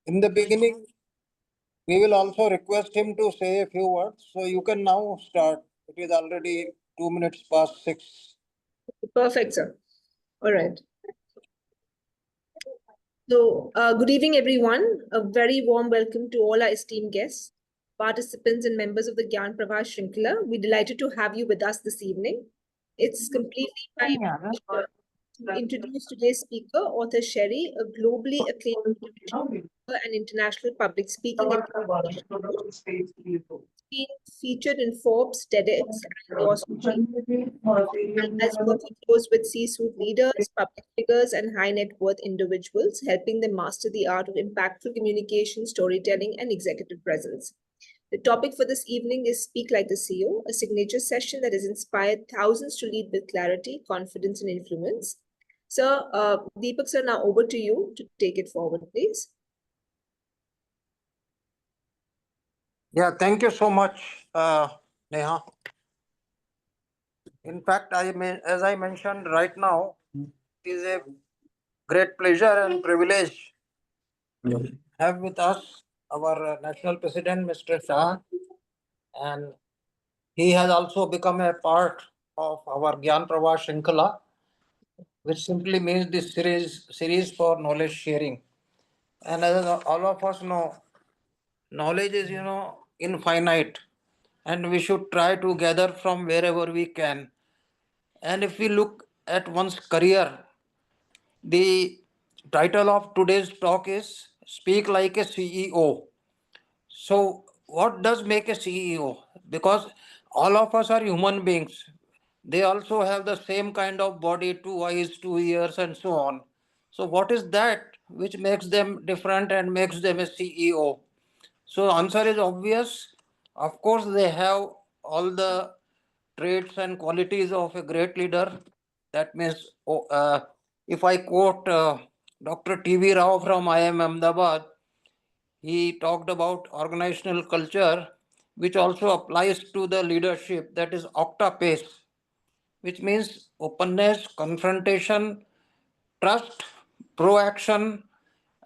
In the beginning, we will also request him to say a few words. So you can now start. It is already 2 minutes past 6. Perfect, sir. All right. So, good evening, everyone. A very warm welcome to all our esteemed guests, participants, and members of the Gyan Pravah Shrinkala. We're delighted to have you with us this evening. It's completely my pleasure to introduce today's speaker, author Sherry, a globally acclaimed individual and international public speaking and communication coach, being featured in Forbes, TEDx, and Your Strategy, as working close with C-suite leaders, public figures, and high net worth individuals, helping them master the art of impactful communication, storytelling, and executive presence. The topic for this evening is Speak Like a CEO, a signature session that has inspired thousands to lead with clarity, confidence, and influence. Sir, Deepak sir, now over to you to take it forward, please. Yeah, thank you so much, Neha. In fact, as I mentioned right now, it is a great pleasure and privilege to have with us our national president, Mr. Shah, and he has also become a part of our Gyan Pravah Shrinkala, which simply means this series for knowledge sharing. And as all of us know, knowledge is infinite, and we should try to gather from wherever we can. And if we look at one's career, the title of today's talk is Speak Like a CEO. So, what does make a CEO? Because all of us are human beings. They also have the same kind of body, 2 eyes, 2 ears, and so on. So, what is that which makes them different and makes them a CEO? So, answer is obvious. Of course, they have all the traits and qualities of a great leader. That means, if I quote Dr. T.V. Rao from IIM Ahmedabad, he talked about organizational culture, which also applies to the leadership, that is octapace, which means openness, confrontation, trust, proaction,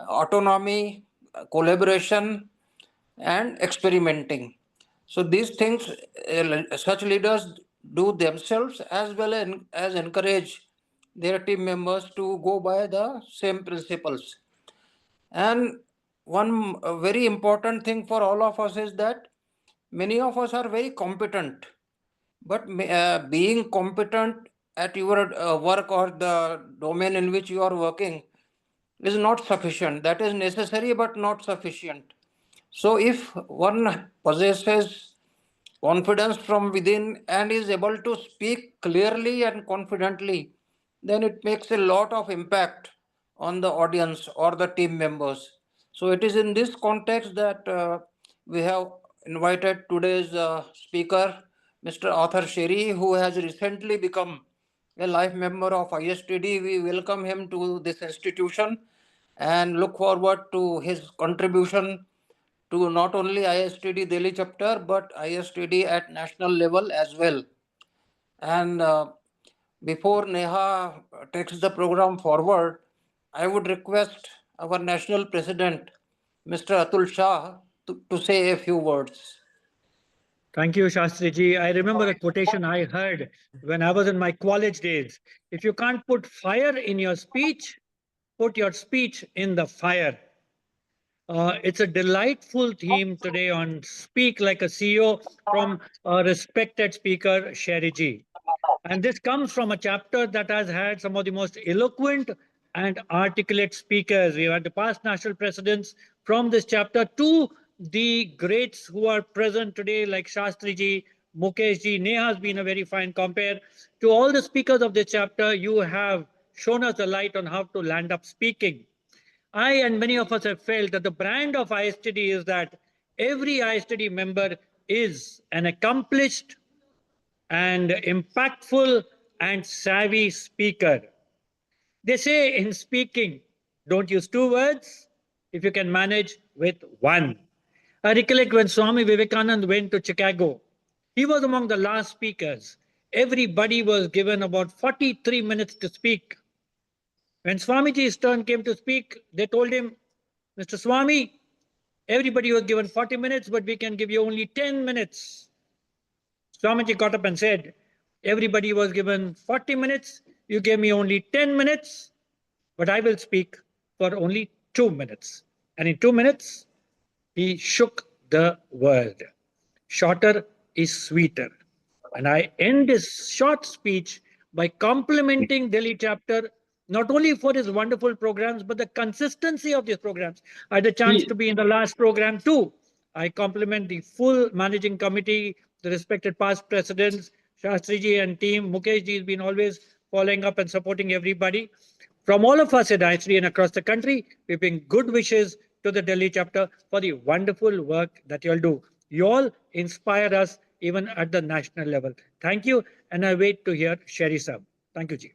autonomy, collaboration, and experimenting. So these things, such leaders do themselves as well as encourage their team members to go by the same principles. And one very important thing for all of us is that many of us are very competent, but being competent at your work or the domain in which you are working is not sufficient. That is necessary but not sufficient. So, if one possesses confidence from within and is able to speak clearly and confidently, then it makes a lot of impact on the audience or the team members. So, it is in this context that we have invited today's speaker, Mr. Arthur Sherry, who has recently become a life member of ISTD. We welcome him to this institution and look forward to his contribution to not only ISTD Delhi chapter but ISTD at national level as well. And before Neha takes the program forward, I would request our national president, Mr. Atul Shah, to say a few words. Thank you, Shastriji. I remember a quotation I heard when I was in my college days. If you can't put fire in your speech, put your speech in the fire. It's a delightful theme today on Speak Like a CEO from a respected speaker, Sherry. And this comes from a chapter that has had some of the most eloquent and articulate speakers. We've had the past national presidents from this chapter to the greats who are present today, like Shastriji, Mukeshji. Neha has been a very fine compare. To all the speakers of this chapter, you have shown us the light on how to land up speaking. I and many of us have felt that the brand of ISTD is that every ISTD member is an accomplished and impactful and savvy speaker. They say in speaking, don't use two words if you can manage with one. I recollect when Swami Vivekananda went to Chicago, he was among the last speakers. Everybody was given about 43 minutes to speak. When Swamiji's turn came to speak, they told him, Mr. Swami, everybody was given 40 minutes, but we can give you only 10 minutes. Swamiji got up and said, everybody was given 40 minutes. You gave me only 10 minutes, but I will speak for only 2 minutes. And in 2 minutes, he shook the world. Shorter is sweeter. And I end this short speech by complimenting Delhi chapter not only for his wonderful programs, but the consistency of these programs. I had a chance to be in the last program too. I compliment the full managing committee, the respected past presidents, Shastriji and team. Mukeshji has been always following up and supporting everybody. From all of us at ISTD and across the country, we bring good wishes to the Delhi chapter for the wonderful work that you all do. You all inspire us even at the national level. Thank you, and I wait to hear Sherry Sab. Thank you, Ji.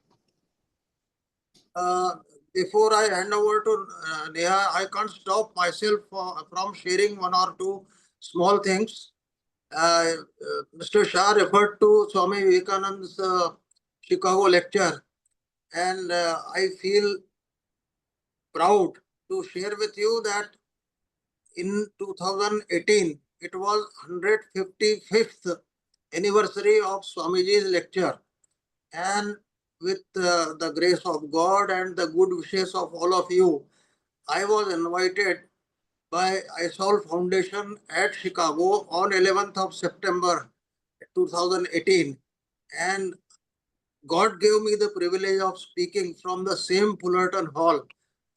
Before I hand over to Neha, I can't stop myself from sharing one or two small things. Mr. Shah referred to Swami Vivekananda's Chicago lecture, and I feel proud to share with you that in 2018, it was 155th anniversary of Swamiji's lecture. And with the grace of God and the good wishes of all of you, I was invited by ISOL Foundation at Chicago on 11th of September 2018. And God gave me the privilege of speaking from the same Fullerton Hall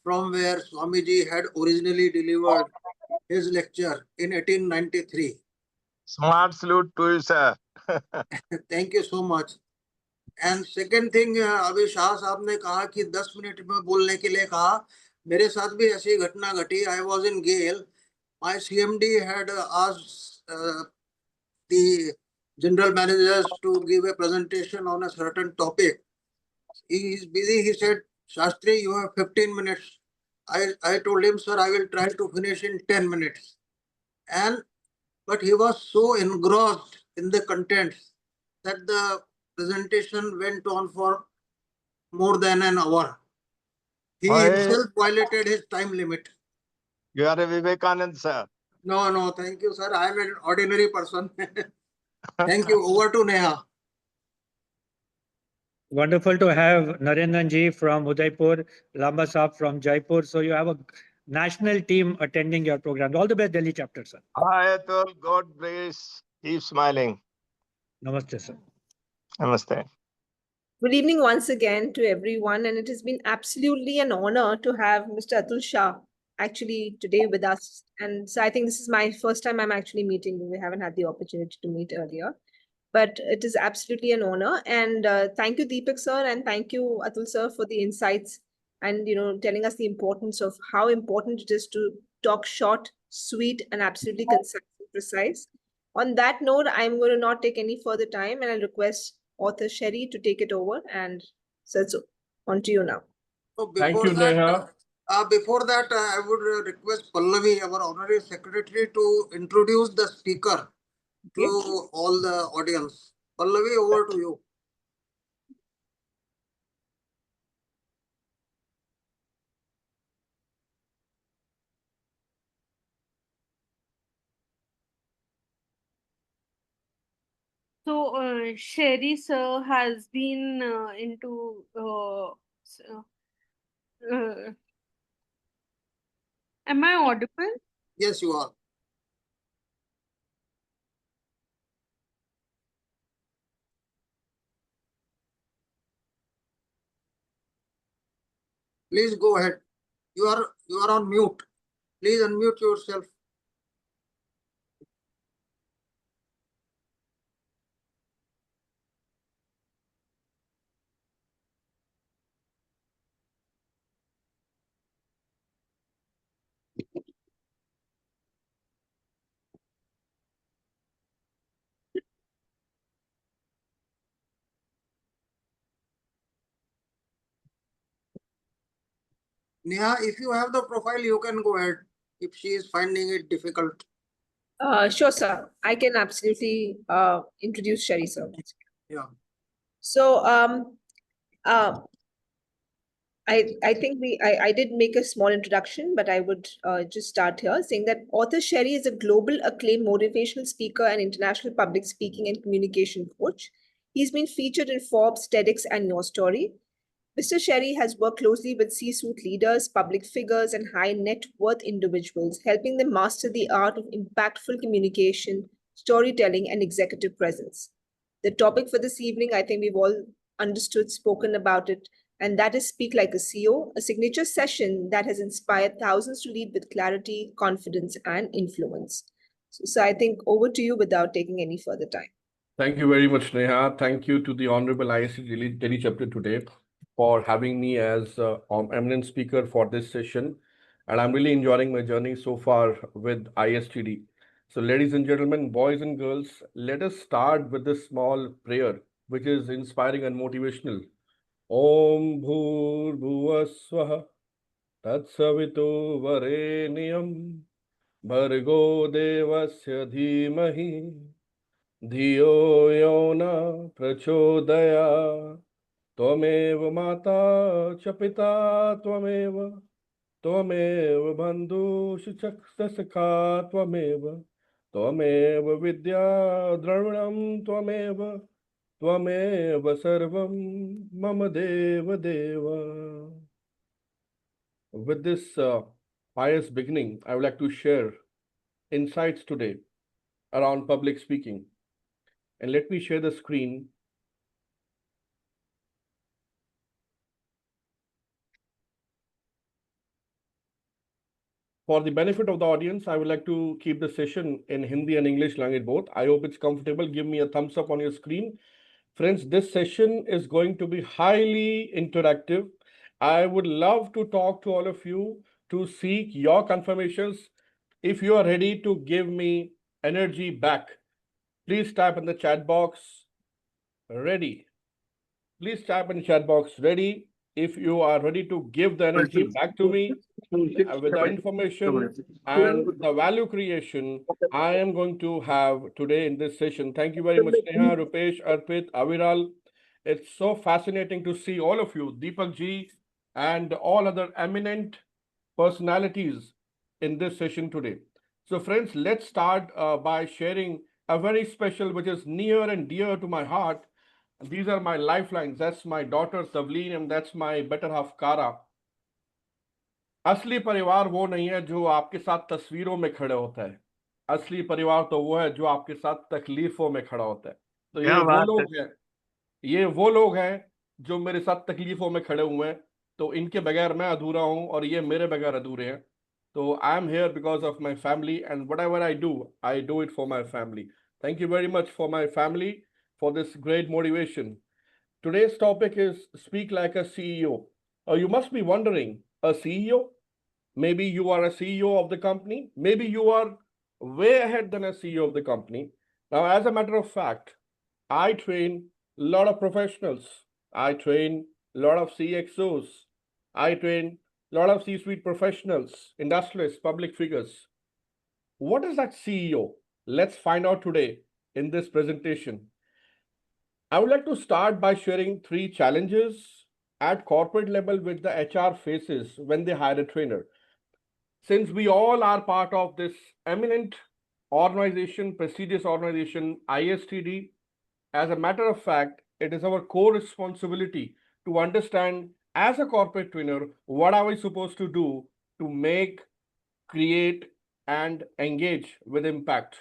from where Swamiji had originally delivered his lecture in 1893. Smart salute to you, sir. Thank you so much. And second thing, अभी शाह साहब ने कहा कि 10 minute में बोलने के लिए कहा. मेरे साथ भी ऐसी घटना घटी. I was in GAIL. My CMD had asked the general managers to give a presentation on a certain topic. He is busy. He said, Shastri, you have 15 minutes. I told him, sir, I will try to finish in 10 minutes. But he was so engrossed in the contents that the presentation went on for more than an hour. He himself violated his time limit. You are a Vivekanand, sir. No, thank you, sir. I am an ordinary person. Thank you. Over to Neha. Wonderful to have Narendran Ji from Udaipur, Lamba Saab from Jaipur. So you have a national team attending your program. All the best, Delhi chapter, sir. Hi, Atul. God bless. Keep smiling. Namaste, sir. Namaste. Good evening once again to everyone, and it has been absolutely an honor to have Mr. Atul Shah actually today with us. And so I think this is my first time I'm actually meeting. We haven't had the opportunity to meet earlier, but it is absolutely an honor. And thank you, Deepak sir, and thank you, Atul sir, for the insights and telling us the importance of how important it is to talk short, sweet, and absolutely concise and precise. On that note, I'm going to not take any further time, and I'll request author Sherry to take it over. And so on to you now. So before that, I would request Pallavi, our honorary secretary, to introduce the speaker to all the audience. Pallavi, over to you. So, Sherry sir has been into am I audible? Yes, you are. Please go ahead. You are on mute. Please unmute yourself. Neha, if you have the profile, you can go ahead if she is finding it difficult. Sure, sir. I can absolutely introduce Sherry, sir. Yeah. So, I think I did make a small introduction, but I would just start here saying that author Sherry is a global acclaimed motivational speaker and international public speaking and communication coach. He's been featured in Forbes, TEDx, and Your Story. Mr. Sherry has worked closely with C-suite leaders, public figures, and high net worth individuals, helping them master the art of impactful communication, storytelling, and executive presence. The topic for this evening, I think we've all understood, spoken about it, and that is Speak Like a CEO, a signature session that has inspired thousands to lead with clarity, confidence, and influence. So I think over to you without taking any further time. Thank you very much, Neha. Thank you to the Honorable ISTD Delhi chapter today for having me as eminent speaker for this session. And I'm really enjoying my journey so far with ISTD. So, ladies and gentlemen, boys and girls, let us start with this small prayer, which is inspiring and motivational. Om Bhur Bhuvaswaha Tat Savito Vareniyam Bhargo Devasya Dhimahi धियो यो न प्रचोदया त्वमेव माता च पिता त्वमेव त्वमेव बन्धुश्च सखा त्वमेव त्वमेव विद्या द्रविणं त्वमेव त्वमेव सर्वं मम देव देव. With this pious beginning, I would like to share insights today around public speaking. And let me share the screen. For the benefit of the audience, I would like to keep the session in Hindi and English language both. I hope it's comfortable. Give me a thumbs up on your screen. Friends, this session is going to be highly interactive. I would love to talk to all of you to seek your confirmations. If you are ready to give me energy back, please type in the chat box, ready. Please type in the chat box, ready. If you are ready to give the energy back to me with the information and the value creation I am going to have today in this session. Thank you very much, Neha, Rupesh, Arpit, Aviral. It's so fascinating to see all of you, Deepak ji, and all other eminent personalities in this session today. So friends, let's start by sharing a very special, which is near and dear to my heart. These are my lifelines. That's my daughter Tavleen and that's my better half Kara. असली परिवार वो नहीं है जो आपके साथ तस्वीरों में खड़े होता है. असली परिवार तो वो है जो आपके साथ तकलीफों में खड़ा होता है. तो ये वो लोग हैं जो मेरे साथ तकलीफों में खड़े हुए हैं. तो इनके बगैर मैं अधूरा हूं और ये मेरे बगैर अधूरे हैं. तो I am here because of my family and whatever I do it for my family. Thank you very much for my family for this great motivation. Today's topic is Speak Like a CEO. You must be wondering, a CEO? Maybe you are a CEO of the company. Maybe you are way ahead than a CEO of the company. Now, as a matter of fact, I train a lot of professionals. I train a lot of CXOs. I train a lot of C-suite professionals, industrialists, public figures. What is that CEO? Let's find out today in this presentation. I would like to start by sharing 3 challenges at corporate level with the HR faces when they hire a trainer. Since we all are part of this eminent organization, prestigious organization, ISTD, as a matter of fact, it is our core responsibility to understand as a corporate trainer, what are we supposed to do to make, create, and engage with impact.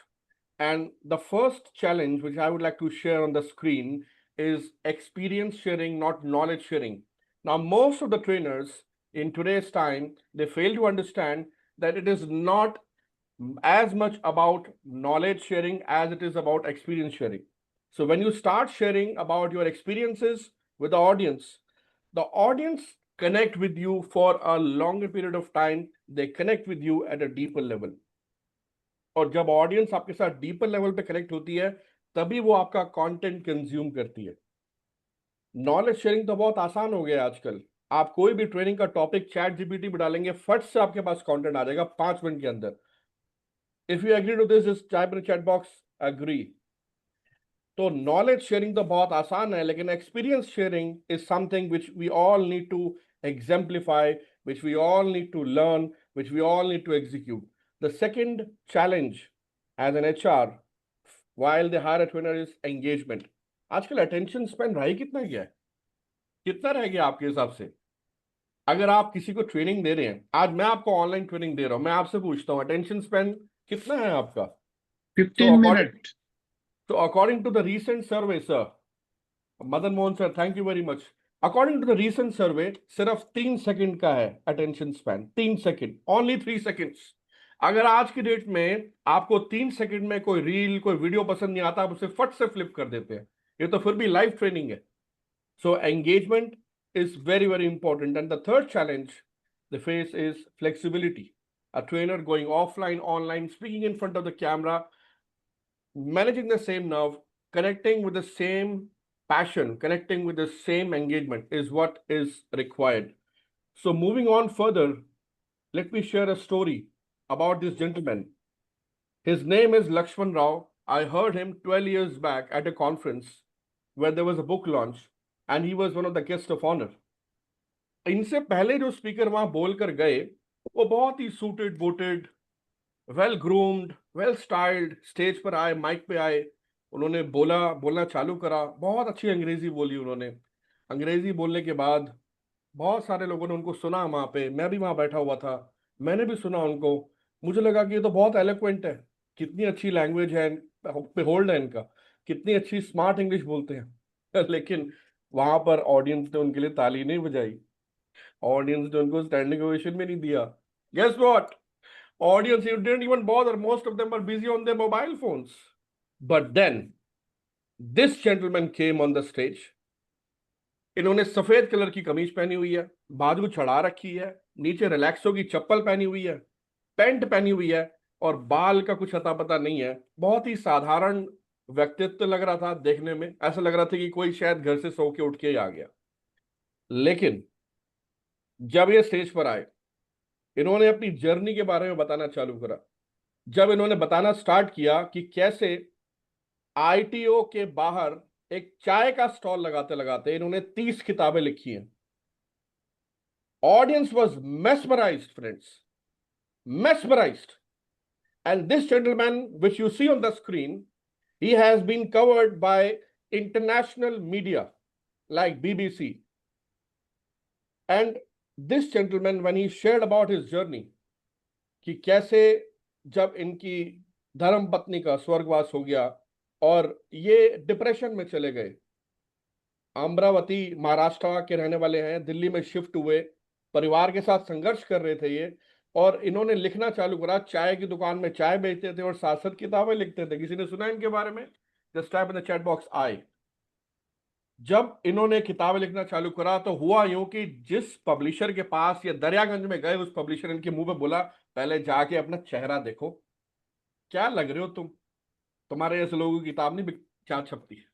And the first challenge, which I would like to share on the screen, is experience sharing, not knowledge sharing. Now, most of the trainers in today's time, they fail to understand that it is not as much about knowledge sharing as it is about experience sharing. So when you start sharing about your experiences with the audience connect with you for a longer period of time. They connect with you at a deeper level. और जब audience आपके साथ deeper level पे connect होती है तभी वो आपका कंटेंट कंज्यूम करती है. नॉलेज शेयरिंग तो बहुत आसान हो गया आजकल. आप कोई भी ट्रेनिंग का टॉपिक चैट जीपीटी में डालेंगे, फट से आपके पास कंटेंट आ जाएगा 5 मिनट के अंदर. If you agree to this, just type in chat box agree. तो नॉलेज शेयरिंग तो बहुत आसान है, लेकिन experience sharing is something which we all need to exemplify, which we all need to learn, which we all need to execute. The second challenge as an HR while they hire a trainer is engagement. आजकल attention span रहा ही कितना गया है? कितना रह गया आपके हिसाब से? अगर आप किसी को ट्रेनिंग दे रहे हैं, आज मैं आपको ऑनलाइन ट्रेनिंग दे रहा हूं, मैं आपसे पूछता हूं अटेंशन स्पैन कितना है आपका? 15 minutes. So according to the recent survey, sir, Madan Mohan sir, thank you very much. According to the recent survey, सिर्फ 3 सेकंड का है attention span, 3 second, only 3 seconds. अगर आज की डेट में आपको 3 सेकंड में कोई रील, कोई वीडियो पसंद नहीं आता, आप उसे फट से फ्लिप कर देते हैं. ये तो फिर भी लाइव ट्रेनिंग है. So engagement is very, very important. And the third challenge they face is flexibility. A trainer going offline, online, speaking in front of the camera, managing the same nerve, connecting with the same passion, connecting with the same engagement is what is required. So moving on further, let me share a story about this gentleman. His name is Lakshman Rao. I heard him 12 years back at a conference where there was a book launch and he was one of the guests of honor. इनसे पहले जो speaker वहां बोलकर गए वो बहुत ही suited booted, well groomed, well styled stage पर आए, माइक पे आए, उन्होंने बोलना चालू करा. बहुत अच्छी अंग्रेजी बोली उन्होंने. अंग्रेजी बोलने के बाद बहुत सारे लोगों ने उनको सुना वहां पे. मैं भी वहां बैठा हुआ था, मैंने भी सुना उनको. मुझे लगा कि ये तो बहुत एलोक्वेंट है, कितनी अच्छी लैंग्वेज है, पे होल्ड है इनका, कितनी अच्छी स्मार्ट इंग्लिश बोलते हैं. लेकिन वहां पर ऑडियंस ने उनके लिए ताली नहीं बजाई, ऑडियंस ने उनको स्टैंडिंग ओवेशन भी नहीं दिया. Guess what? Audience, you didn't even bother. Most of them were busy on their mobile phones. But then, this gentleman came on the stage. इन्होंने सफेद कलर की कमीज पहनी हुई है, बाजू चढ़ा रखी है, नीचे रिलैक्सो की चप्पल पहनी हुई है, पैंट पहनी हुई है और बाल का कुछ अता पता नहीं है. बहुत ही साधारण व्यक्तित्व लग रहा था देखने में. ऐसा लग रहा था कि कोई शायद घर से सो के उठ के ही आ गया. लेकिन जब ये स्टेज पर आए, इन्होंने अपनी जर्नी के बारे में बताना चालू करा. जब इन्होंने बताना स्टार्ट किया कि कैसे आईटीओ के बाहर एक चाय का स्टॉल लगाते लगाते इन्होंने 30 किताबें लिखी हैं. Audience was mesmerized, friends, mesmerized. And this gentleman which you see on the screen, he has been covered by international media like BBC. And this gentleman, when he shared about his journey, कि कैसे जब इनकी धर्म पत्नी का स्वर्गवास हो गया और ये डिप्रेशन में चले गए. अमरावती महाराष्ट्र के रहने वाले हैं, दिल्ली में शिफ्ट हुए, परिवार के साथ संघर्ष कर रहे थे ये, और इन्होंने लिखना चालू करा. चाय की दुकान में चाय बेचते थे और साथ साथ किताबें लिखते थे. किसी ने सुना इनके बारे में? Just type in the chat box I. जब इन्होंने किताबें लिखना चालू करा तो हुआ यूं कि जिस पब्लिशर के पास ये दरियागंज में गए, उस पब्लिशर इनके मुंह पे बोला, पहले जाके अपना चेहरा देखो, क्या लग रहे हो तुम, तुम्हारे ऐसे लोगों की किताब नहीं क्या छपती है.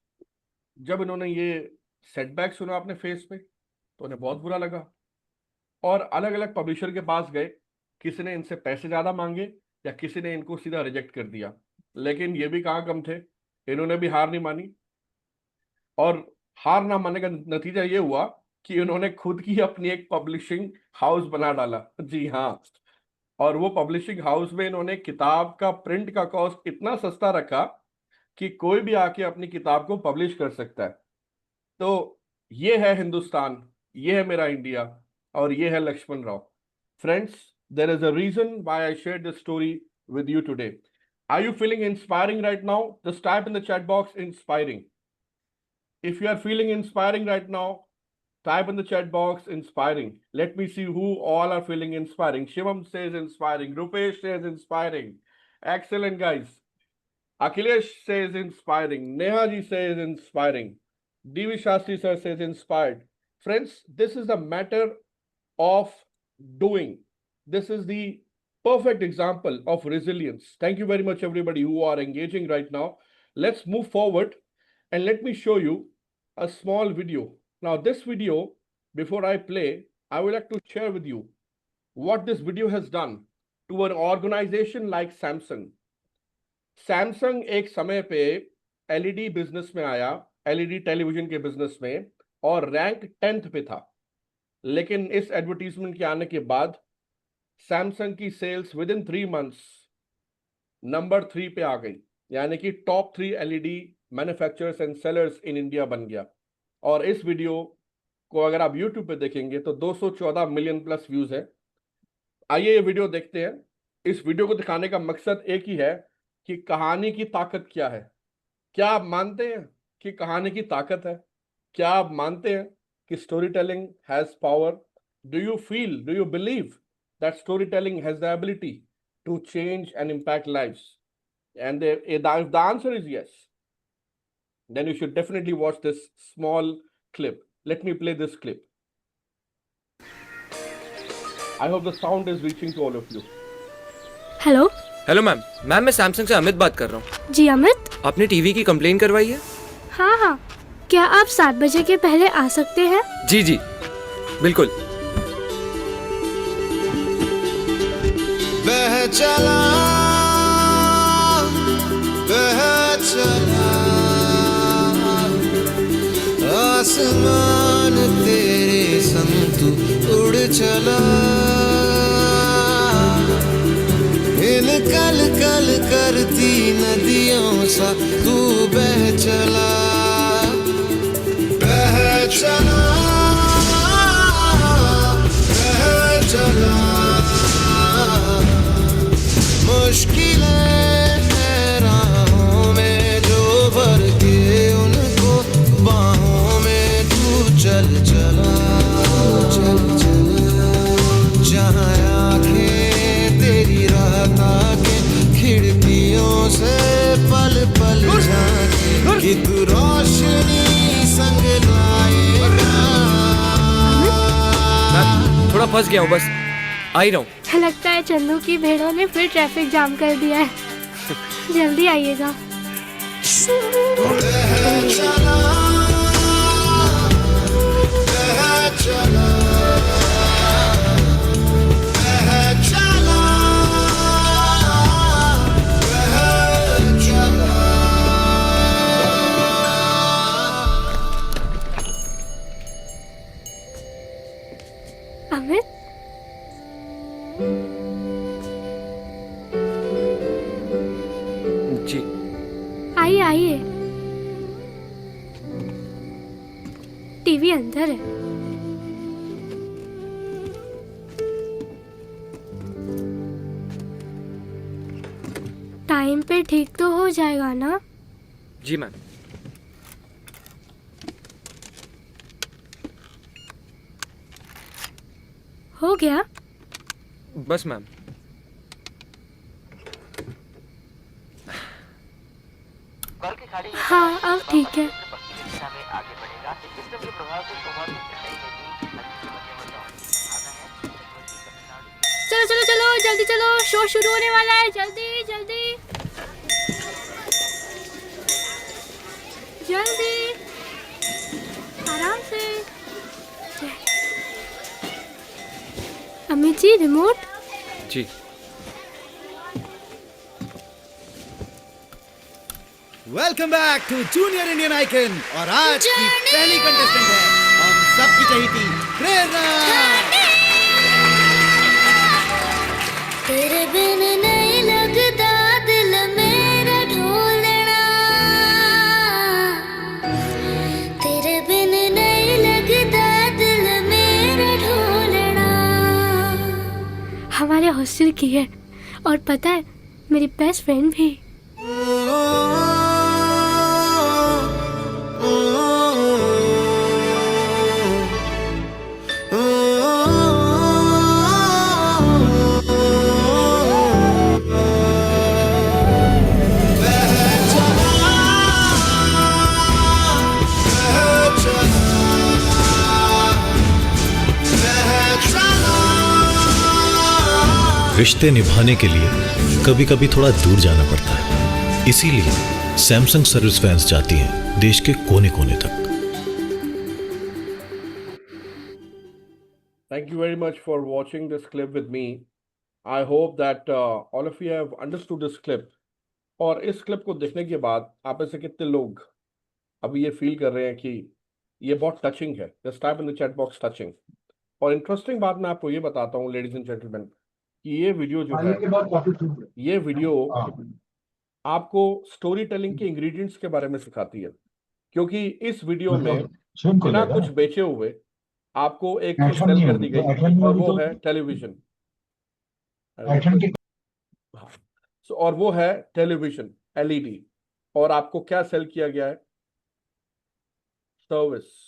जब इन्होंने ये सेटबैक सुना अपने फेस पे तो उन्हें बहुत बुरा लगा और अलग अलग पब्लिशर के पास गए. किसी ने इनसे पैसे ज्यादा मांगे या किसी ने इनको सीधा रिजेक्ट कर दिया. लेकिन ये भी कहाँ कम थे, इन्होंने भी हार नहीं मानी. और हार ना मानने का नतीजा ये हुआ कि उन्होंने खुद की अपनी एक पब्लिशिंग हाउस बना डाला. जी हाँ. और वो पब्लिशिंग हाउस में इन्होंने किताब का प्रिंट का कॉस्ट इतना सस्ता रखा कि कोई भी आके अपनी किताब को पब्लिश कर सकता है. तो ये है हिंदुस्तान, ये है मेरा इंडिया और ये है Laxman Rao. Friends, there is a reason why I share this story with you today. Are you feeling inspiring right now? Just type in the chat box inspiring. If you are feeling inspiring right now, type in the chat box inspiring. Let me see who all are feeling inspiring. Shivam says inspiring. Rupesh says inspiring. Excellent, guys. Akhilesh says inspiring. Neha ji says inspiring. D.V. Shastri sir says inspired. Friends, this is a matter of doing. This is the perfect example of resilience. Thank you very much, everybody who are engaging right now. Let's move forward and let me show you a small video. Now, this video, before I play, I would like to share with you what this video has done to an organization like Samsung. Samsung एक समय पे LED business में आया, LED television के business में, और rank 10th पे था. लेकिन इस एडवर्टीजमेंट के आने के बाद सैमसंग की sales within 3 months number 3 पे आ गई, यानी कि top 3 LED manufacturers and sellers in India बन गया। और इस वीडियो को अगर आप यूट्यूब पे देखेंगे तो 214 मिलियन प्लस व्यूज है। आइए ये वीडियो देखते हैं। इस वीडियो को दिखाने का मकसद एक ही है कि कहानी की ताकत क्या है। क्या आप मानते हैं कि कहानी की ताकत है? क्या आप मानते हैं कि story telling has power? Do you believe that story telling has the ability to change and impact lives? And if the answer is yes, then you should definitely watch this small clip. Let me play this clip. I hope the sound is reaching to all of you. Hello hello ma'am. मैं Samsung से अमित बात कर रहा हूँ। जी अमित। आपने TV की complain करवाई है? हाँ हाँ, क्या आप 7 बजे के पहले आ सकते हैं? जी जी बिल्कुल। बह चला आसमान तेरे संग तू उड़ चला, इन कल कल करती नदियों सा तू बह चला, बह चला, बह चला। मुश्किलें राहों में जो भर के उनको बाहों में तू चल चला, चल चला। जहाँ आँखें तेरी रात आके खिड़कियों से पल पल झांके कि तू रोशनी संग लाएगा। मैं थोड़ा फंस गया हूँ, बस आ ही रहा हूँ। लगता है चंदू की भेड़ों ने फिर ट्रैफिक जाम कर दिया है। जल्दी आइएगा। अमित, जी आइए आइए। टीवी अंदर है। टाइम पे ठीक तो हो जाएगा ना? जी मैम। हो गया? बस मैम। हाँ अब ठीक है। चलो चलो चलो जल्दी चलो, शो शुरू होने वाला है। जल्दी जल्दी जल्दी, आराम से। अमित जी रिमोट। जी welcome back to junior Indian icon. और आज की पहली कंटेस्टेंट है हम सबकी चहेती प्रेरणा। तेरे बिन नहीं लगता दिल मेरा ढोलना, तेरे बिन नहीं लगता दिल मेरा ढोलना। हमारे हॉस्टल की है और पता है मेरी बेस्ट फ्रेंड भी। रिश्ते निभाने के लिए कभी कभी थोड़ा दूर जाना पड़ता है, इसीलिए सैमसंग सर्विस वैन्स जाती हैं देश के कोने कोने तक। Thank you very much for watching this clip with me. I hope that all of you have understood this clip. और इस क्लिप को देखने के बाद आप ऐसे कितने लोग अभी ये फील कर रहे हैं कि ये बहुत टचिंग है? Just type in the chat box touching. और इंटरेस्टिंग बात मैं आपको ये बताता हूँ लेडीज एंड जेंटलमैन, कि ये वीडियो जो है, ये वीडियो आपको स्टोरी टेलिंग के इंग्रेडिएंट्स के बारे में सिखाती है, क्योंकि इस वीडियो में बिना कुछ बेचे हुए आपको एक चीज सेल कर दी गई, और वो है टेलीविजन। हाँ, और वो है टेलीविजन, एलईडी। और आपको क्या सेल किया गया है? Service.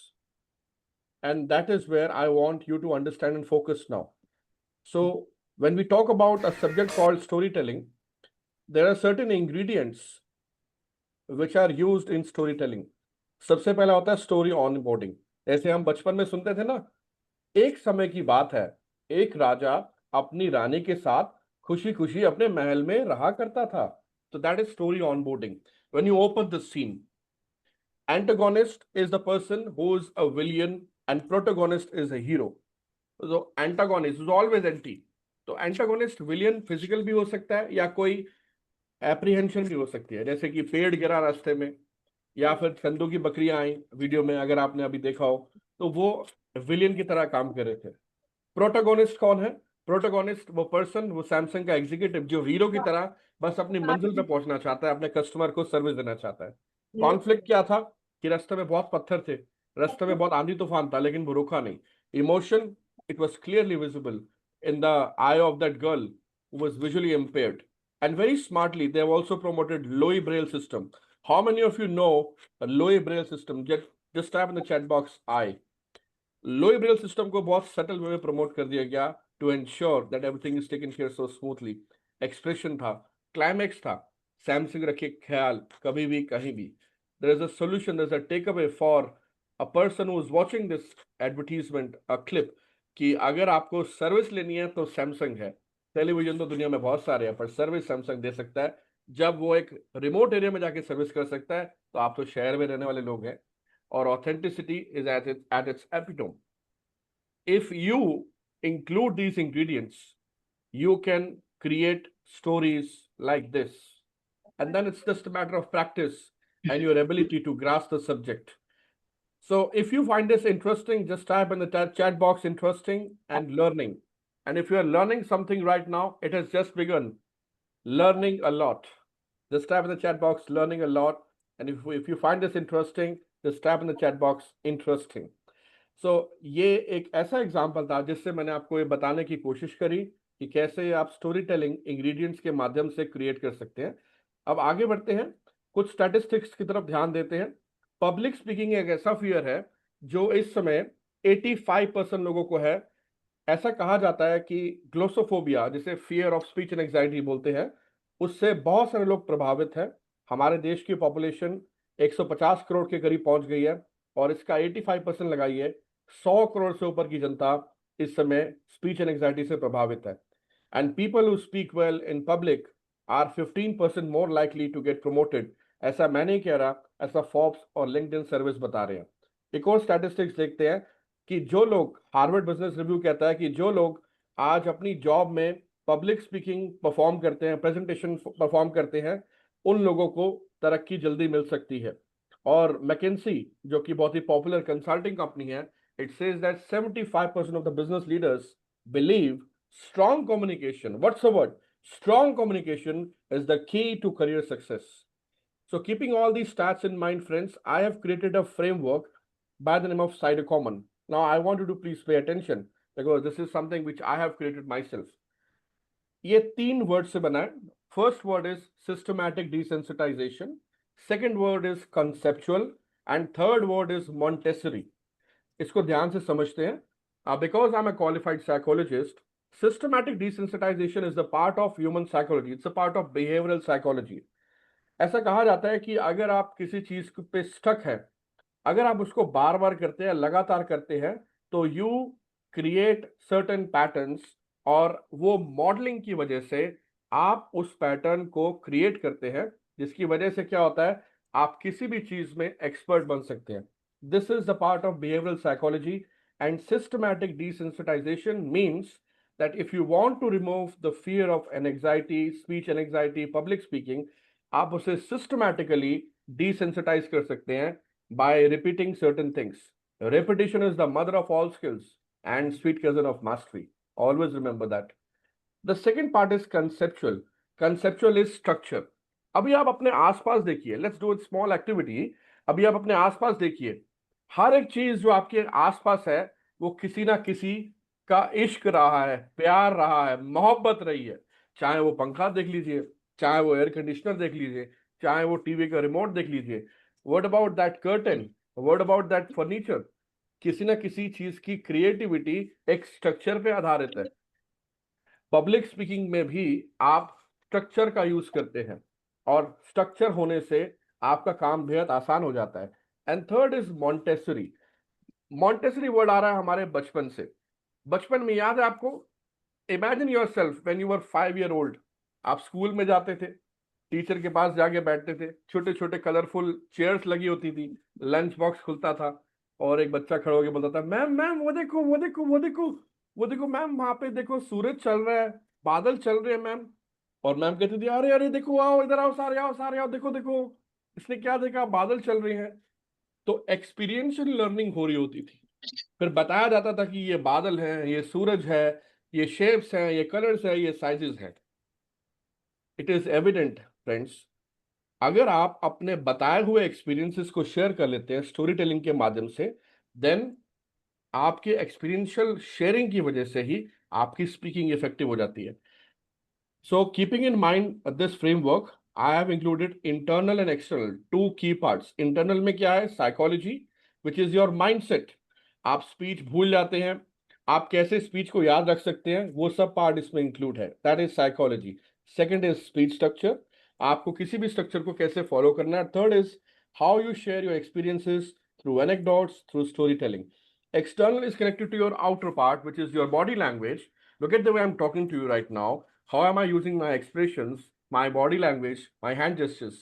And that is where I want you to understand and focus now. So when we talk about a subject called storytelling, there are certain ingredients which are used in storytelling. सबसे पहला होता है story on boarding. जैसे हम बचपन में सुनते थे ना, एक समय की बात है, एक राजा अपनी रानी के साथ खुशी खुशी अपने महल में रहा करता था। तो that is story on boarding. When you open the scene, antagonist is the person who is a villain and protagonist is a hero. So antagonist is always anti. तो एंटागोनिस्ट विलियन फिजिकल भी हो सकता है या कोई एप्रीहेंशन भी हो सकती है, जैसे कि पेड़ गिरा रास्ते में, या फिर चंदू की बकरियां आई वीडियो में, अगर आपने अभी देखा हो, तो वो विलियन की तरह काम कर रहे थे। प्रोटागोनिस्ट कौन है? प्रोटागोनिस्ट वो पर्सन, वो सैमसंग का एग्जीक्यूटिव जो हीरो की तरह बस अपनी मंजिल पे पहुंचना चाहता है, अपने कस्टमर को सर्विस देना चाहता है। कॉन्फ्लिक्ट क्या था कि रास्ते में बहुत पत्थर थे, रास्ते में बहुत आंधी तूफान था, लेकिन वो रुका नहीं। Emotion, it was clearly visible in the eye of that girl who was visually impaired. And very smartly, they have also promoted Louis Braille system. How many of you know a Louis Braille system? Just type in the chat box I. Louis Braille system को बहुत subtle way में promote कर दिया गया to ensure that everything is taken care so smoothly. Expression था, climax था, Samsung रखे ख्याल कभी भी कहीं भी. There is a solution, there is a takeaway for a person who is watching this advertisement, a clip, कि अगर आपको सर्विस लेनी है तो सैमसंग है। टेलीविजन तो दुनिया में बहुत सारे हैं, पर सर्विस सैमसंग दे सकता है। जब वो एक रिमोट एरिया में जाके सर्विस कर सकता है, तो आप तो शहर में रहने वाले लोग हैं, और authenticity is at its epitome. If you include these ingredients, you can create stories like this, and then it's just a matter of practice and your ability to grasp the subject. So if you find this interesting, just type in the chat box interesting and learning. And if you are learning something right now, it has just begun. Learning a lot. Just type in the chat box learning a lot. And if you find this interesting, just type in the chat box interesting. So ये एक ऐसा example था जिससे मैंने आपको ये बताने की कोशिश करी कि कैसे आप स्टोरी टेलिंग इंग्रेडिएंट्स के माध्यम से क्रिएट कर सकते हैं। अब आगे बढ़ते हैं, कुछ स्टैटिस्टिक्स की तरफ ध्यान देते हैं। पब्लिक स्पीकिंग एक ऐसा फियर है जो इस समय 85% लोगों को है। ऐसा कहा जाता है कि ग्लोसोफोबिया, जिसे fear of speech and anxiety बोलते हैं, उससे बहुत सारे लोग प्रभावित हैं। हमारे देश की पॉपुलेशन 150 करोड़ के करीब पहुंच गई है, और इसका 85% लगाइए, 100 करोड़ से ऊपर की जनता इस समय स्पीच एंड एंजाइटी से प्रभावित है। And people who speak well in public are 15% more likely to get promoted. ऐसा मैं नहीं कह रहा, ऐसा फोर्ब्स और लिंक्डइन सर्विस बता रहे हैं। एक और स्टैटिस्टिक्स देखते हैं कि जो लोग, हार्वर्ड बिजनेस रिव्यू कहता है कि जो लोग आज अपनी जॉब में पब्लिक स्पीकिंग परफॉर्म करते हैं, प्रेजेंटेशन परफॉर्म करते हैं, उन लोगों को तरक्की जल्दी मिल सकती है। और मैकेंसी, जो कि बहुत ही पॉपुलर कंसल्टिंग कंपनी है, it says that 75% of the business leaders believe strong communication, what's the word? Strong communication is the key to career success. So keeping all these stats in mind, friends, I have created a framework by the name of Cider Common. Now I want you to please pay attention, because this is something which I have created myself. ये 3 word से बना है। First word is systematic desensitisation, second word is conceptual, and third word is Montessori. इसको ध्यान से समझते हैं। Because I'm a qualified psychologist, systematic desensitization is the part of human psychology. It's a part of behavioral psychology. ऐसा कहा जाता है कि अगर आप किसी चीज पे स्टक है, अगर आप उसको बार बार करते हैं, लगातार करते हैं, तो यू क्रिएट सर्टेन पैटर्न्स, और वो मॉडलिंग की वजह से आप उस पैटर्न को क्रिएट करते हैं, जिसकी वजह से क्या होता है, आप किसी भी चीज में एक्सपर्ट बन सकते हैं। This is the part of behavioural psychology, and systematic desensitisation means that if you want to remove the fear of anxiety, speech anxiety, public speaking, आप उसे systematically desensitize कर सकते हैं by repeating certain things. Repetition is the mother of all skills. and sweet cousin of mastery. Always remember that. The second part is conceptual. Conceptual is structure. अभी आप अपने आसपास देखिए, let's do a small activity. अभी आप अपने आसपास देखिए, हर एक चीज जो आपके आसपास है वो किसी ना किसी का इश्क रहा है, प्यार रहा है, मोहब्बत रही है. चाहे वो पंखा देख लीजिए, चाहे वो एयर कंडीशनर देख लीजिए, चाहे वो टीवी का रिमोट देख लीजिए. What about that curtain, what about that furniture? किसी ना किसी चीज की क्रिएटिविटी एक स्ट्रक्चर पे आधारित है. पब्लिक स्पीकिंग में भी आप स्ट्रक्चर का यूज करते हैं और स्ट्रक्चर होने से आपका काम बेहद आसान हो जाता है. And third is Montessori. Montessori word आ रहा है हमारे बचपन से. बचपन में याद है आपको? Imagine yourself when you were 5 year old. आप स्कूल में जाते थे, टीचर के पास जाके बैठते थे, छोटे छोटे कलरफुल चेयर्स लगी होती थी, लंच बॉक्स खुलता था और एक बच्चा खड़ा होकर बोलता था, मैम मैम वो देखो वो देखो वो देखो वो देखो मैम, वहां पे देखो सूरज चल रहा है, बादल चल रहे हैं मैम. और मैम कहती थी, अरे अरे देखो, आओ इधर आओ, सारे आओ सारे आओ, देखो देखो इसने क्या देखा, बादल चल रहे हैं. तो एक्सपीरियंशियल लर्निंग हो रही होती थी. फिर बताया जाता था कि ये बादल है, ये सूरज है, ये शेप्स हैं, ये कलर्स है, ये साइजेस हैं. इट इज एविडेंट फ्रेंड्स, अगर आप अपने बताए हुए एक्सपीरियंसेस को शेयर कर लेते हैं स्टोरी टेलिंग के माध्यम से, देन आपके एक्सपीरियंशियल शेयरिंग की वजह से ही आपकी स्पीकिंग इफेक्टिव हो जाती है. So keeping in mind this framework, I have included internal and external, two key parts. Internal में क्या है? Psychology, which is your mindset. आप स्पीच भूल जाते हैं, आप कैसे स्पीच को याद रख सकते हैं, वो सब पार्ट इसमें इंक्लूड है. That is psychology. Second is speech structure, आपको किसी भी स्ट्रक्चर को कैसे फॉलो करना है. Third is how you share your experiences through anecdotes, through story telling. External is connected to your outer part, which is your body language. Look at the way I'm talking to you right now. How am I using my expressions, my body language, my hand gestures?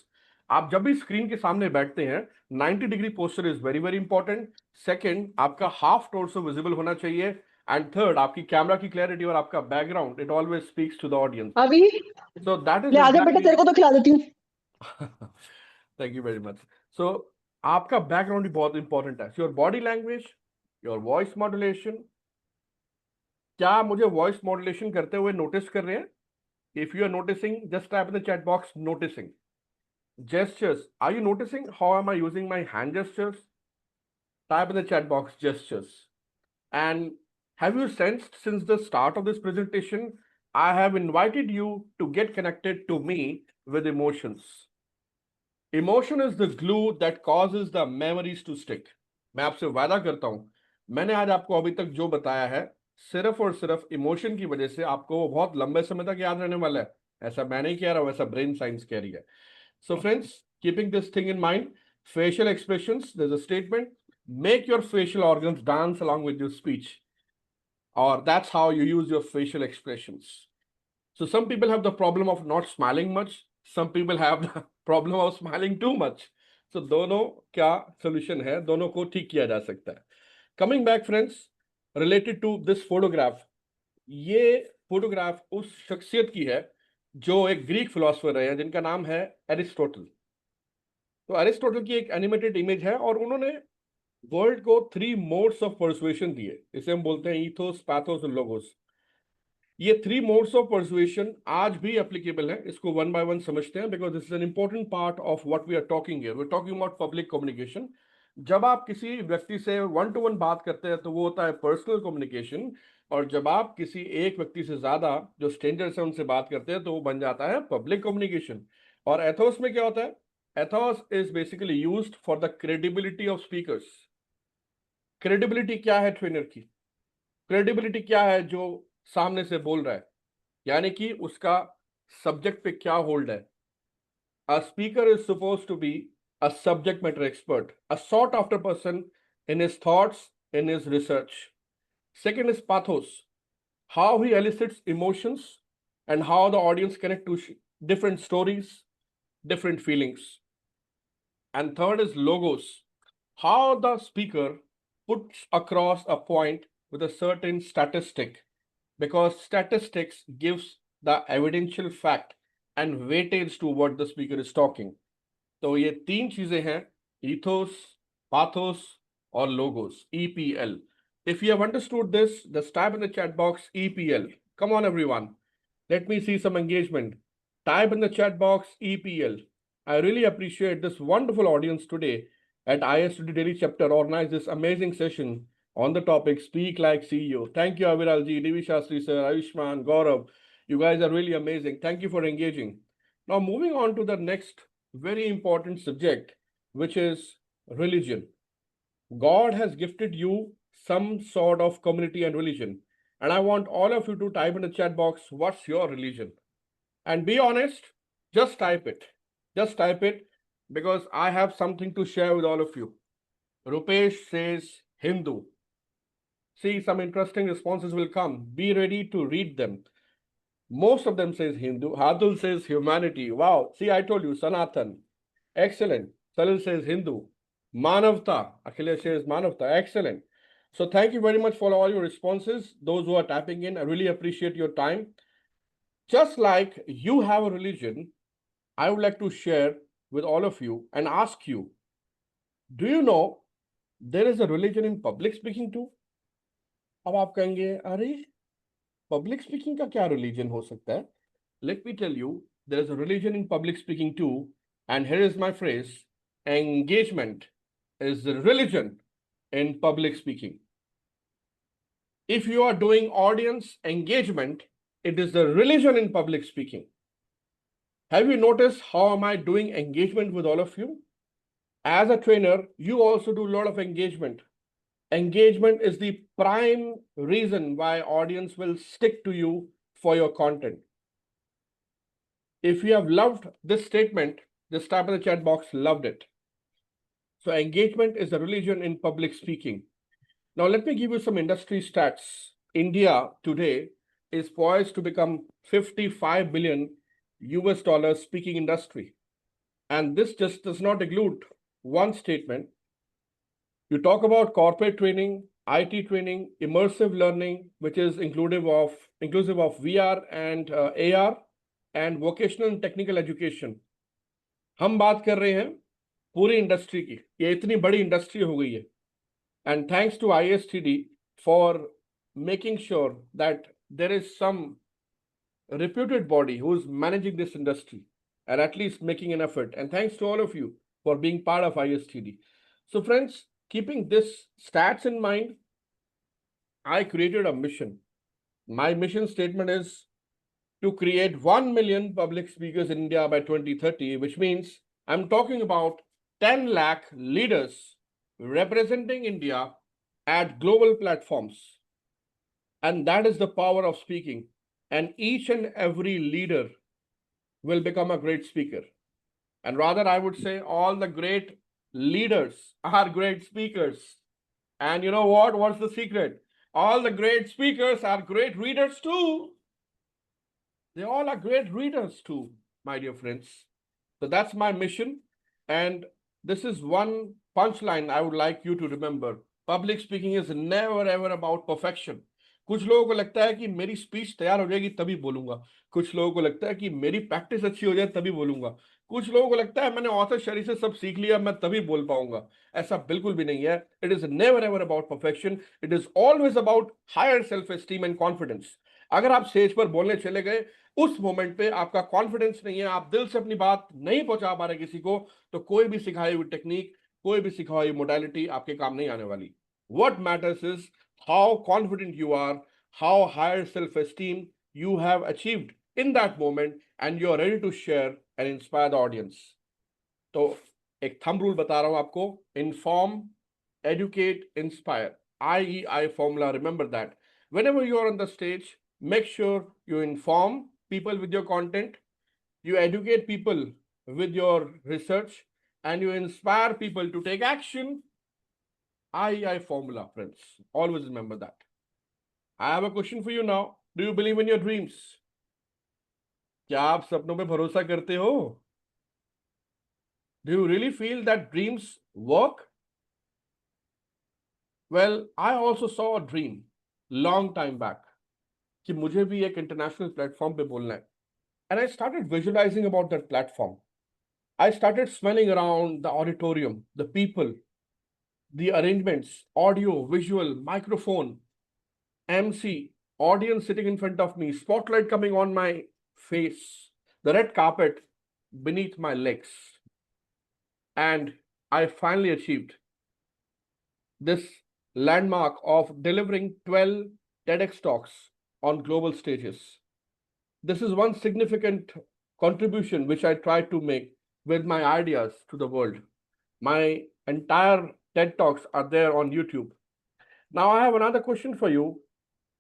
आप जब भी screen के सामने बैठते हैं, 90 degree posture is very very important. Second, आपका half torso visible होना चाहिए. एंड थर्ड, आपकी कैमरा की क्लैरिटी और आपका background, it always speaks to the audience. अभी सो दैट इज ले आजा बेटा, तेरे को तो खिला देती हूँ. Thank you very much. So आपका बैकग्राउंड भी बहुत इंपॉर्टेंट है. Your body language, your voice modulation. क्या मुझे वॉइस मॉड्यूलेशन करते हुए नोटिस कर रहे हैं? If you are noticing, just type in the chat box noticing. Gestures. Are you noticing how am I using my hand gestures? Type in the chat box gestures. And have you sensed since the start of this presentation, I have invited you to get connected to me with emotions. Emotion is the glue that causes the memories to stick. मैं आपसे वादा करता हूं, मैंने आज आपको अभी तक जो बताया है, सिर्फ और सिर्फ इमोशन की वजह से आपको वो बहुत लंबे समय तक याद रहने वाला है. ऐसा मैं नहीं कह रहा हूं, ऐसा ब्रेन साइंस कह रही है. So friends, keeping this thing in mind, facial expressions, there is a statement, make your facial organs dance along with your speech, or that's how you use your facial expressions. So some people have the problem of not smiling much, some people have the problem of smiling too much. So दोनों क्या solution है, दोनों को ठीक किया जा सकता है. Coming back friends, related to this photograph, ये फोटोग्राफ उस शख्सियत की है जो एक ग्रीक फिलोसफर रहे हैं जिनका नाम है एरिस्टोटल. तो एरिस्टोटल की एक एनिमेटेड इमेज है और उन्होंने वर्ल्ड को 3 मोड्स ऑफ परसुएशन दिए. इसे हम बोलते हैं ईथोस, पैथोस और लोगोस. ये 3 मोड्स ऑफ परसुएशन आज भी एप्लीकेबल है. इसको वन बाय वन समझते हैं because this is an important part of what we are talking here. We are talking about public communication. जब आप किसी व्यक्ति से 1 to 1 बात करते हैं तो वो होता है पर्सनल कम्युनिकेशन, और जब आप किसी एक व्यक्ति से ज्यादा जो स्ट्रेंजर्स हैं उनसे बात करते हैं तो वो बन जाता है पब्लिक कम्युनिकेशन. और एथोस में क्या होता है? Athos is basically used for the credibility of speakers. Credibility क्या है ट्रेनर की? क्रेडिबिलिटी क्या है जो सामने से बोल रहा है, यानी कि उसका सब्जेक्ट पे क्या होल्ड है. A speaker is supposed to be a subject matter expert, a sought after person in his thoughts, in his research. Second is pathos, how he elicits emotions and how the audience connect to different stories, different feelings. And third is logos, how the speaker puts across a point with a certain statistic, because statistics gives the evidential fact and weightage to what the speaker is talking. तो ये 3 चीजें हैं, ethos, pathos और logos, EPL. If you have understood this, just type in the chat box EPL. Come on, everyone. Let me see some engagement. Type in the chat box EPL. I really appreciate this wonderful audience today at ISTD Daily Chapter organized this amazing session on the topic Speak Like CEO. Thank you, Aviralji, Divi Shastri sir, Ayushman, Gaurav. You guys are really amazing. Thank you for engaging. Now, moving on to the next very important subject, which is religion. God has gifted you some sort of community and religion. And I want all of you to type in the chat box, what's your religion? And be honest, just type it. Just type it because I have something to share with all of you. Rupesh says Hindu. See, some interesting responses will come. Be ready to read them. Most of them says Hindu. Hadul says humanity. Wow. See, I told you, Sanatan. Excellent. Salil says Hindu. Manavta. Akhilesh says Manavta. Excellent. So thank you very much for all your responses. Those who are tapping in, I really appreciate your time. Just like you have a religion, I would like to share with all of you and ask you, do you know there is a religion in public speaking too? अब आप कहेंगे अरे public speaking का क्या religion हो सकता है? Let me tell you, there is a religion in public speaking too, and here is my phrase: engagement is the religion in public speaking. If you are doing audience engagement, it is the religion in public speaking. Have you noticed how am I doing engagement with all of you? As a trainer, you also do a lot of engagement. Engagement is the prime reason why audience will stick to you for your content. If you have loved this statement, just type in the chat box, loved it. So engagement is a religion in public speaking. Now, let me give you some industry stats. India today is poised to become 55 billion US dollars speaking industry. And this just does not include one statement. You talk about corporate training, IT training, immersive learning, which is inclusive of VR and AR, and vocational and technical education. हम बात कर रहे हैं पूरी industry की, ये इतनी बड़ी इंडस्ट्री हो गई है. And thanks to ISTD for making sure that there is some reputed body who is managing this industry and at least making an effort. And thanks to all of you for being part of ISTD. So friends, keeping this stats in mind, I created a mission. My mission statement is to create 1 million public speakers in India by 2030, which means I'm talking about 10 lakh leaders representing India at global platforms. And that is the power of speaking. And each and every leader will become a great speaker. And rather, I would say all the great leaders are great speakers. And you know what? What's the secret? All the great speakers are great readers too. They all are great readers too, my dear friends. So that's my mission. And this is one punchline I would like you to remember. Public speaking is never ever about perfection. कुछ लोगों को लगता है कि मेरी speech तैयार हो जाएगी तभी बोलूंगा. कुछ लोगों को लगता है कि मेरी प्रैक्टिस अच्छी हो जाए तभी बोलूंगा. कुछ लोगों को लगता है मैंने ऑथर शरीर से सब सीख लिया मैं तभी बोल पाऊंगा. ऐसा बिल्कुल भी नहीं है. It is never ever about perfection. It is always about higher self-esteem and confidence. अगर आप स्टेज पर बोलने चले गए उस मोमेंट पे आपका कॉन्फिडेंस नहीं है, आप दिल से अपनी बात नहीं पहुंचा पा रहे किसी को, तो कोई भी सिखाई हुई टेक्निक, कोई भी सिखाई हुई मोडालिटी आपके काम नहीं आने वाली. What matters is how confident you are, how higher self-esteem you have achieved in that moment, and you are ready to share and inspire the audience. तो एक thumb rule बता रहा हूं आपको. Inform, educate, inspire. IEI formula. Remember that. Whenever you are on the stage, make sure you inform people with your content, you educate people with your research, and you inspire people to take action. IEI formula, friends. Always remember that. I have a question for you now. Do you believe in your dreams? क्या आप सपनों पे भरोसा करते हो? Do you really feel that dreams work? Well, I also saw a dream long time back कि मुझे भी एक इंटरनेशनल प्लेटफॉर्म पे बोलना है. And I started visualizing about that platform. I started smelling around the auditorium, the people, the arrangements, audio, visual, microphone, MC, audience sitting in front of me, spotlight coming on my face, the red carpet beneath my legs. And I finally achieved this landmark of delivering 12 TEDx talks on global stages. This is one significant contribution which I tried to make with my ideas to the world. My entire TED Talks are there on YouTube. Now, I have another question for you.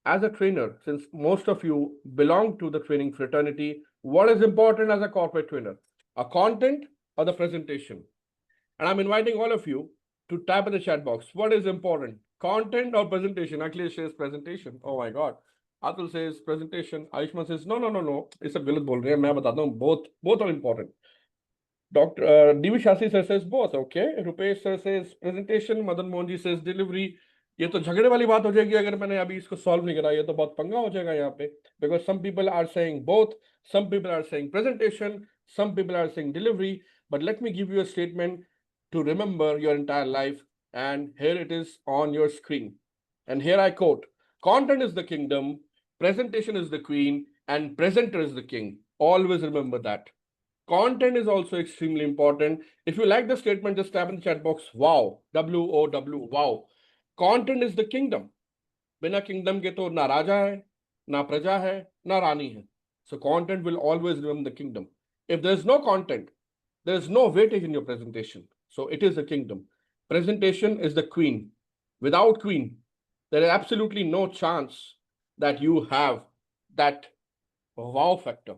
As a trainer, since most of you belong to the training fraternity, what is important as a corporate trainer? A content or the presentation? And I'm inviting all of you to type in the chat box. What is important? Content or presentation? Akhilesh says presentation. Oh my God. Atul says presentation. Ayushman says, no. It's a galat bol rahe hain. Main batata hu, both are important. Dr. D.V. Shastri sir says both. Okay. Rupesh sir says presentation. Madan Mohanji says delivery. ये तो झगड़े वाली बात हो जाएगी अगर मैंने अभी इसको सॉल्व नहीं करा ये तो बहुत पंगा हो जाएगा यहाँ पे because some people are saying both, some people are saying presentation, some people are saying delivery, but let me give you a statement to remember your entire life, and here it is on your screen. And here I quote, content is the kingdom, presentation is the queen, and presenter is the king. Always remember that. Content is also extremely important. If you like the statement, just type in the chat box, wow, W-O-W, wow. Content is the kingdom. बिना kingdom के तो ना राजा है, ना प्रजा है, ना रानी है. So content will always remain the kingdom. If there is no content, there is no weightage in your presentation. So it is the kingdom. Presentation is the queen. Without queen, there is absolutely no chance that you have that wow factor.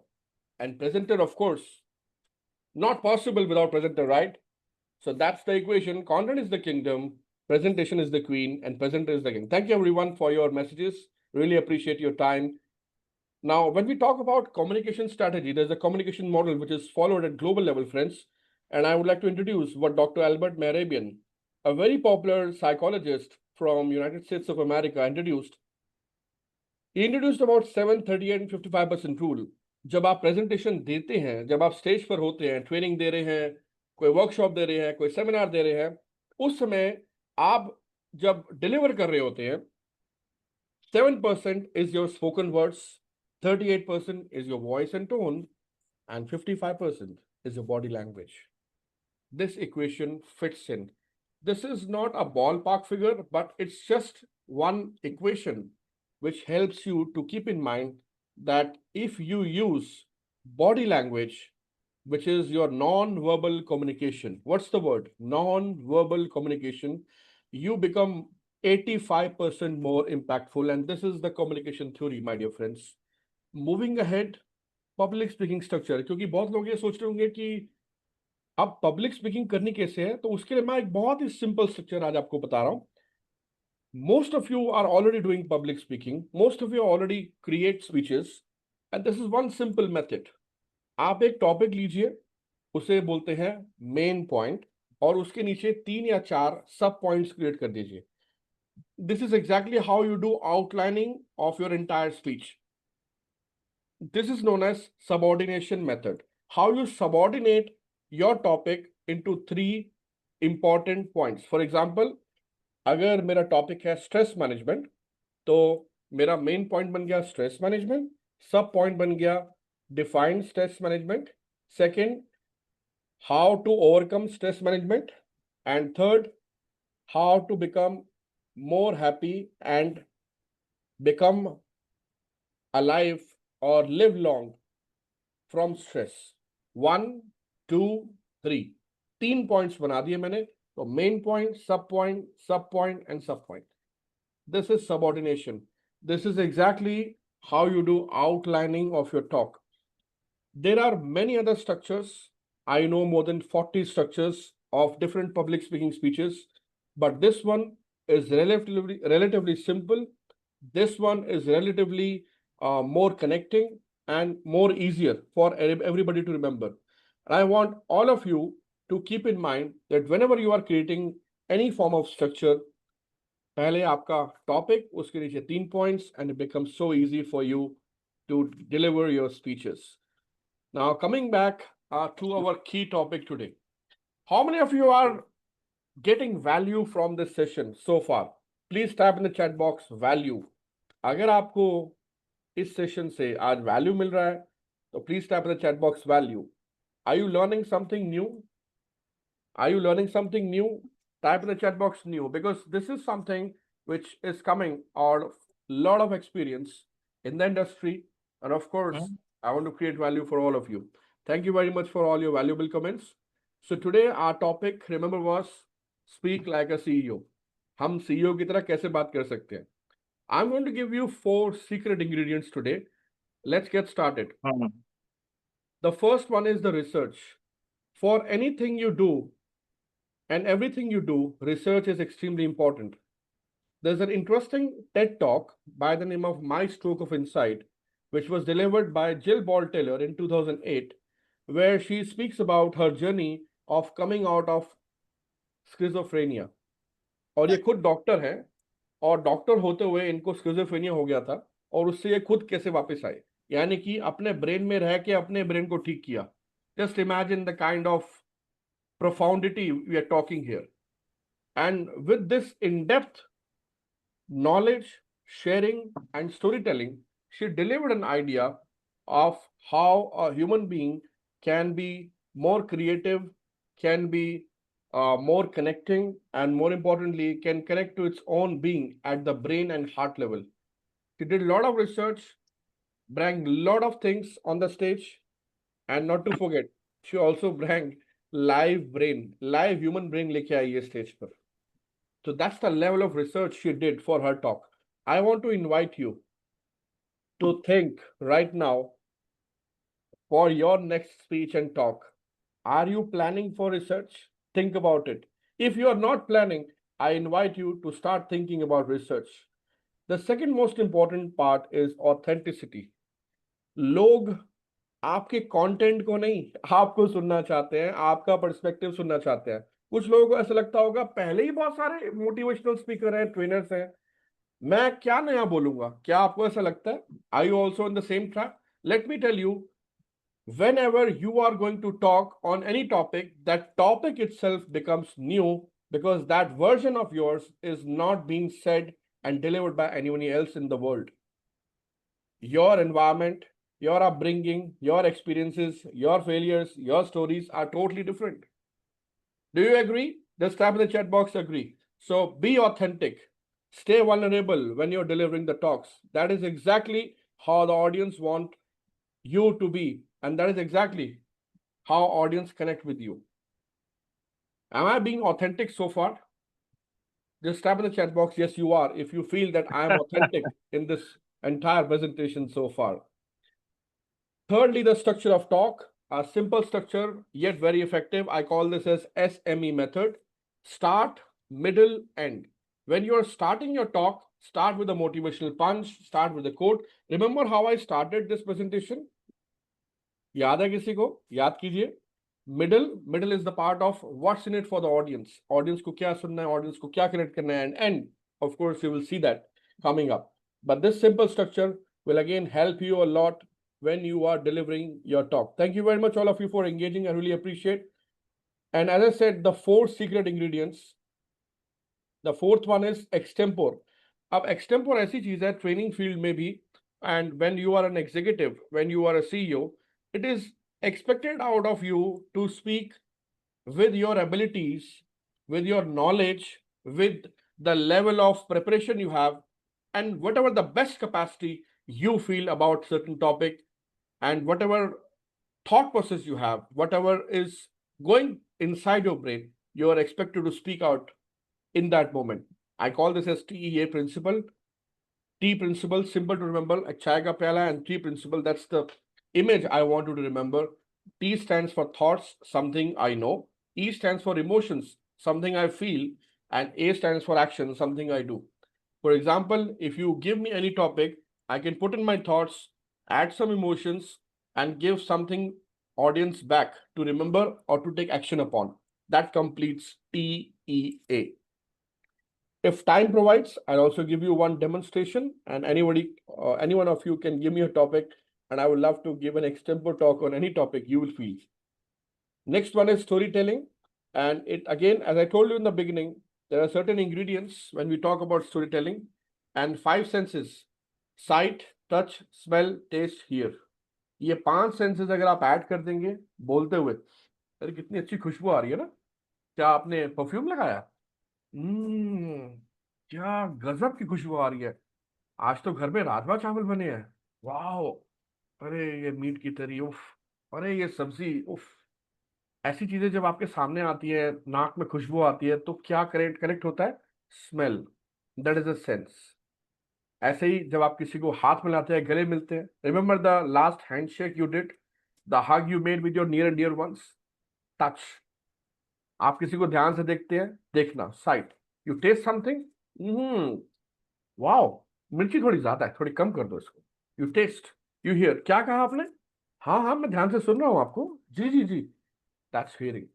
And presenter, of course, not possible without presenter, right? So that's the equation. Content is the kingdom, presentation is the queen, and presenter is the king. Thank you everyone for your messages. Really appreciate your time. Now, when we talk about communication strategy, there's a communication model which is followed at global level, friends. And I would like to introduce what Dr. Albert Mehrabian, a very popular psychologist from United States of America, introduced. He introduced about 738 and 55% rule. जब आप presentation देते हैं, जब आप stage पर होते हैं, training दे रहे हैं, कोई workshop दे रहे हैं, कोई seminar दे रहे हैं, उस समय आप जब deliver कर रहे होते हैं, 7% is your spoken words, 38% is your voice and tone, and 55% is your body language. This equation fits in. This is not a ballpark figure, but it's just one equation which helps you to keep in mind that if you use body language, which is your non-verbal communication, what's the word? Non-verbal communication, you become 85% more impactful. And this is the communication theory, my dear friends. Moving ahead, public speaking structure, क्योंकि बहुत लोग ये सोच रहे होंगे कि अब public speaking करनी कैसे है, तो उसके लिए मैं एक बहुत ही सिंपल स्ट्रक्चर आज आपको बता रहा हूं. Most of you are already doing public speaking. Most of you already create speeches. And this is one simple method. आप एक टॉपिक लीजिए, उसे बोलते हैं मेन पॉइंट, और उसके नीचे 3 या 4 सब पॉइंट्स क्रिएट कर दीजिए. This is exactly how you do outlining of your entire speech. This is known as subordination method. How you subordinate your topic into 3 important points. For example, अगर मेरा topic है स्ट्रेस मैनेजमेंट, तो मेरा main point बन गया stress management, सब point बन गया define stress management, second how to overcome stress management, and third how to become more happy and become alive or live long from stress. 1, 2, 3. 3 points बना दिए मैंने. So main point, sub point, and sub point. This is subordination. This is exactly how you do outlining of your talk. There are many other structures. I know more than 40 structures of different public speaking speeches, but this one is relatively simple. This one is relatively more connecting and more easier for everybody to remember. And I want all of you to keep in mind that whenever you are creating any form of structure, पहले आपका topic, उसके नीचे 3 points, and it becomes so easy for you to deliver your speeches. Now, coming back to our key topic today. How many of you are getting value from this session so far? Please type in the chat box value. अगर आपको इस session से आज value मिल रहा है तो please type in the chat box value. Are you learning something new? Are you learning something new? Type in the chat box new, because this is something which is coming out of a lot of experience in the industry. And of course, I want to create value for all of you. Thank you very much for all your valuable comments. So today our topic, remember, was speak like a CEO. हम CEO की तरह कैसे बात कर सकते हैं? I'm going to give you 4 secret ingredients today. Let's get started. The first one is the research. For anything you do and everything you do, research is extremely important. There's an interesting TED talk by the name of My Stroke of Insight, which was delivered by Jill Ball-Taylor in 2008, where she speaks about her journey of coming out of schizophrenia. और ये खुद doctor हैं, और doctor होते हुए इनको schizophrenia हो गया था, और उससे ये खुद कैसे वापस आए, यानी कि अपने ब्रेन में रह के अपने ब्रेन को ठीक किया. Just imagine the kind of profundity we are talking here. And with this in-depth knowledge, sharing, and storytelling, she delivered an idea of how a human being can be more creative, can be more connecting, and more importantly, can connect to its own being at the brain and heart level. She did a lot of research, brought a lot of things on the stage, and not to forget, she also brought live human brain लेके आई है stage पर. So that's the level of research she did for her talk. I want to invite you to think right now for your next speech and talk. Are you planning for research? Think about it. If you are not planning, I invite you to start thinking about research. The second most important part is authenticity. लोग आपके content को नहीं, आपको सुनना चाहते हैं, आपका perspective सुनना चाहते हैं. कुछ लोगों को ऐसा लगता होगा पहले ही बहुत सारे मोटिवेशनल स्पीकर हैं, ट्रेनर्स हैं, मैं क्या नया बोलूंगा. क्या आपको ऐसा लगता है? Are you also in the same trap? Let me tell you, whenever you are going to talk on any topic, that topic itself becomes new, because that version of yours is not being said and delivered by anyone else in the world. Your environment, your upbringing, your experiences, your failures, your stories are totally different. Do you agree? Just type in the chat box, agree. So be authentic. Stay vulnerable when you're delivering the talks. That is exactly how the audience want you to be. And that is exactly how audience connect with you. Am I being authentic so far? Just type in the chat box, yes, you are, if you feel that I am authentic in this entire presentation so far. Thirdly, the structure of talk, a simple structure, yet very effective. I call this as SME method. Start, middle, end. When you're starting your talk, start with a motivational punch, start with a quote. Remember how I started this presentation? याद है किसी को? याद कीजिए. Middle is the part of what's in it for the audience. Audience को क्या सुनना है, audience को क्या connect करना है, and end. Of course, you will see that coming up. But this simple structure will again help you a lot when you are delivering your talk. Thank you very much, all of you, for engaging. I really appreciate. And as I said, the 4 secret ingredients. The fourth one is extempore. अब extempore ऐसी चीज है training field में भी, and when you are an executive, when you are a CEO, it is expected out of you to speak with your abilities, with your knowledge, with the level of preparation you have, and whatever the best capacity you feel about certain topic, and whatever thought process you have, whatever is going inside your brain, you are expected to speak out in that moment. I call this as TEA principle. T principle, simple to remember, a chai ka pyala, and T principle, that's the image I want you to remember. T stands for thoughts, something I know. E stands for emotions, something I feel. And A stands for action, something I do. For example, if you give me any topic, I can put in my thoughts, add some emotions, and give something audience back to remember or to take action upon. That completes TEA. If time provides, I'll also give you one demonstration, and any one of you can give me a topic, and I would love to give an extempore talk on any topic you will feel. Next one is storytelling. And it again, as I told you in the beginning, there are certain ingredients when we talk about storytelling, and 5 senses: sight, touch, smell, taste, hear. ये 5 senses अगर आप add कर देंगे बोलते हुए, अरे कितनी अच्छी खुशबू आ रही है ना, क्या आपने परफ्यूम लगाया? क्या गजब की खुशबू आ रही है, आज तो घर में राजमा चावल बने हैं, वाह, अरे ये मीट की तरी, उफ, अरे ये सब्जी, उफ। ऐसी चीजें जब आपके सामने आती है, नाक में खुशबू आती है, तो क्या कनेक्ट कनेक्ट होता है? Smell, that is a sense. ऐसे ही जब आप किसी को हाथ मिलाते हैं, गले मिलते हैं, remember the last handshake you did, the hug you made with your near and dear ones, touch. आप किसी को ध्यान से देखते हैं, देखना, sight, you taste something, wow, मिर्ची थोड़ी ज्यादा है, थोड़ी कम कर दो इसको, यू टेस्ट, यू हियर, क्या कहा आपने? हाँ हाँ, मैं ध्यान से सुन रहा हूं आपको, जी जी जी, that's hearing.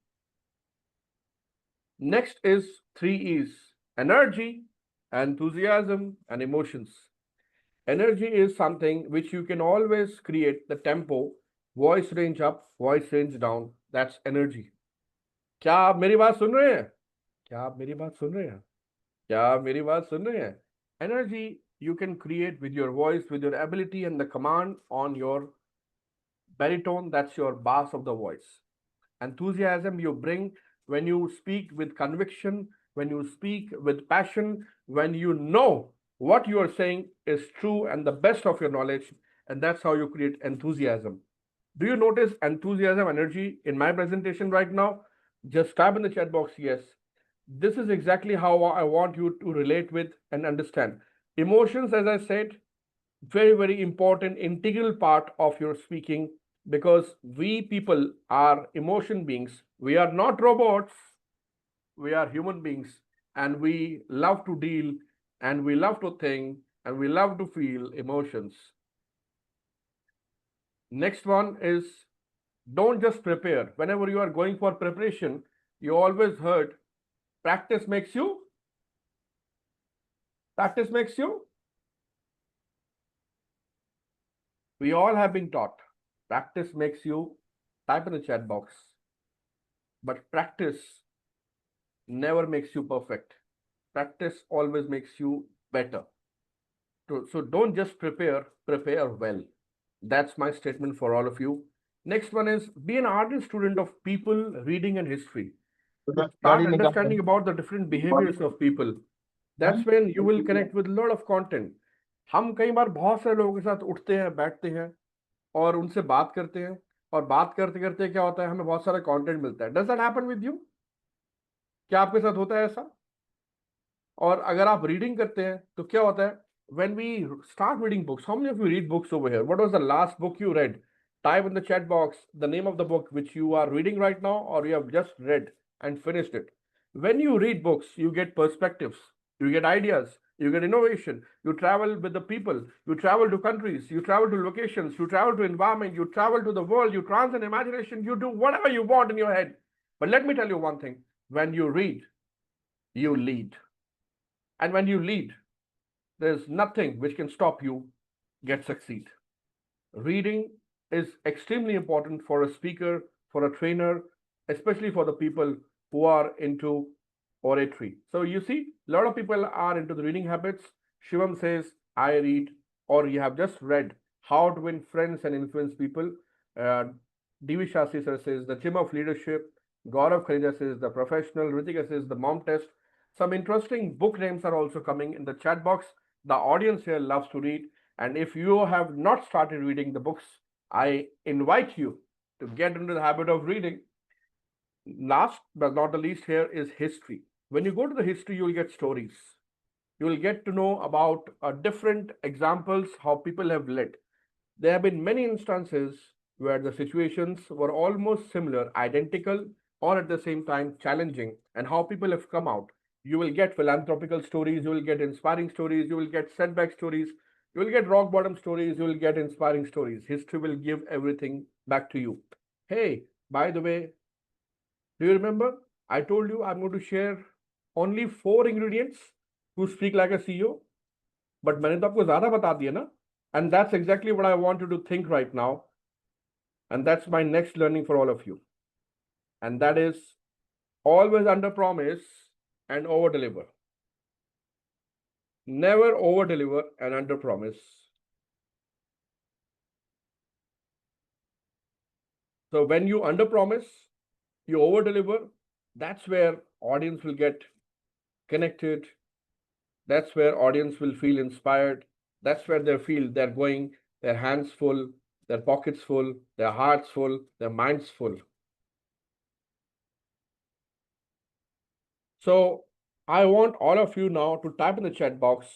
Next is 3 E's: energy, enthusiasm, and emotions. Energy is something which you can always create the tempo, voice range up, voice range down. That's energy. क्या आप मेरी बात सुन रहे हैं? क्या आप मेरी बात सुन रहे हैं? क्या आप मेरी बात सुन रहे हैं? Energy you can create with your voice, with your ability and the command on your baritone. That's your bass of the voice. Enthusiasm you bring when you speak with conviction, when you speak with passion, when you know what you are saying is true and the best of your knowledge, and that's how you create enthusiasm. Do you notice enthusiasm, energy in my presentation right now? Just type in the chat box yes. This is exactly how I want you to relate with and understand. Emotions, as I said, very, very important, integral part of your speaking, because we people are emotion beings. We are not robots. We are human beings, and we love to deal, and we love to think, and we love to feel emotions. Next one is, don't just prepare. Whenever you are going for preparation, you always heard practice makes you. Practice makes you. We all have been taught practice makes you. Type in the chat box. But practice never makes you perfect. Practice always makes you better. So don't just prepare, prepare well. That's my statement for all of you. Next one is, be an ardent student of people, reading, and history. Start understanding about the different behaviors of people. That's when you will connect with a lot of content. हम कई बार बहुत सारे लोगों के साथ उठते हैं, बैठते हैं और उनसे बात करते हैं, और बात करते करते क्या होता है, हमें बहुत सारा कंटेंट मिलता है. Does that happen with you? क्या आपके साथ होता है ऐसा? और अगर आप रीडिंग करते हैं तो क्या होता है, when we start reading books, how many of you read books over here? What was the last book you read? Type in the chat box the name of the book which you are reading right now, or you have just read and finished it. When you read books, you get perspectives, you get ideas, you get innovation, you travel with the people, you travel to countries, you travel to locations, you travel to environment, you travel to the world, you transcend imagination, you do whatever you want in your head. But let me tell you one thing, when you read, you lead. And when you lead, there's nothing which can stop you get succeed. Reading is extremely important for a speaker, for a trainer, especially for the people who are into oratory. So you see, a lot of people are into the reading habits. Shivam says, I read, or you have just read How to Win Friends and Influence People. D.V. Shastri sir says, The Gym of Leadership. Gaurav Kharija says, The Professional. Ritika says, The Mom Test. Some interesting book names are also coming in the chat box. The audience here loves to read. And if you have not started reading the books, I invite you to get into the habit of reading. Last but not the least here is history. When you go to the history, you will get stories. You will get to know about different examples, how people have led. There have been many instances where the situations were almost similar, identical, or at the same time challenging, and how people have come out. You will get philanthropical stories, you will get inspiring stories, you will get setback stories, you will get rock bottom stories, you will get inspiring stories. History will give everything back to you. Hey, by the way, do you remember? I told you I'm going to share only 4 ingredients to speak like a CEO. But मैंने तो आपको ज़्यादा बता दिया ना? And that's exactly what I want you to think right now. And that's my next learning for all of you. And that is, Always under promise and over deliver. Never over deliver and under promise. So when you under promise, you over deliver, that's where audience will get connected. That's where audience will feel inspired. That's where they feel they're going, their hands full, their pockets full, their hearts full, their minds full. So I want all of you now to type in the chat box,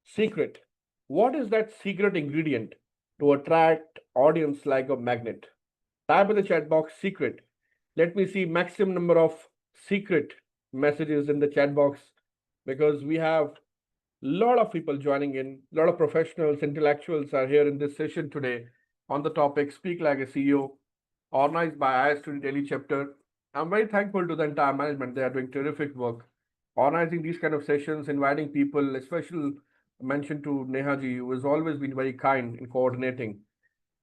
secret. What is that secret ingredient to attract audience like a magnet? Type in the chat box, secret. Let me see maximum number of secret messages in the chat box, because we have a lot of people joining in, a lot of professionals, intellectuals are here in this session today on the topic Speak Like a CEO, organized by ISTD Delhi chapter. I'm very thankful to the entire management. They are doing terrific work organizing these kind of sessions, inviting people. A special mention to Nehaji, who has always been very kind in coordinating.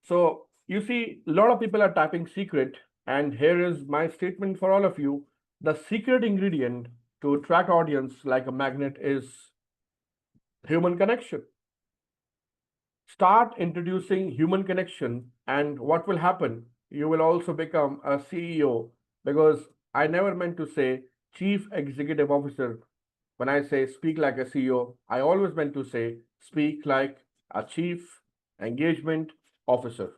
So you see, a lot of people are typing secret, and here is my statement for all of you. The secret ingredient to attract audience like a magnet is human connection. Start introducing human connection, and what will happen? You will also become a CEO, because I never meant to say Chief Executive Officer. When I say speak like a CEO, I always meant to say speak like a Chief Engagement Officer.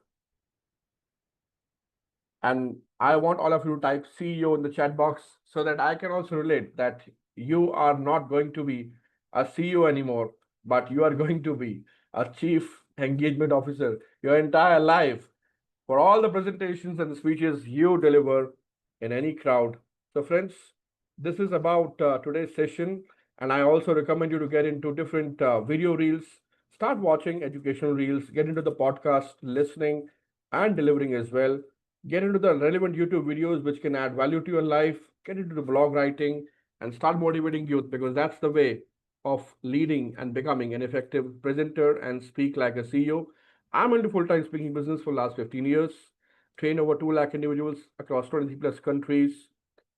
And I want all of you to type CEO in the chat box so that I can also relate that you are not going to be a CEO anymore, but you are going to be a Chief Engagement Officer your entire life for all the presentations and the speeches you deliver in any crowd. So friends, this is about today's session. And I also recommend you to get into different video reels, start watching educational reels, get into the podcast listening and delivering as well. Get into the relevant YouTube videos which can add value to your life, get into the blog writing and start motivating youth, because that's the way of leading and becoming an effective presenter and speak like a CEO. I'm into full-time speaking business for the last 15 years, trained over 2 lakh individuals across 20 plus countries.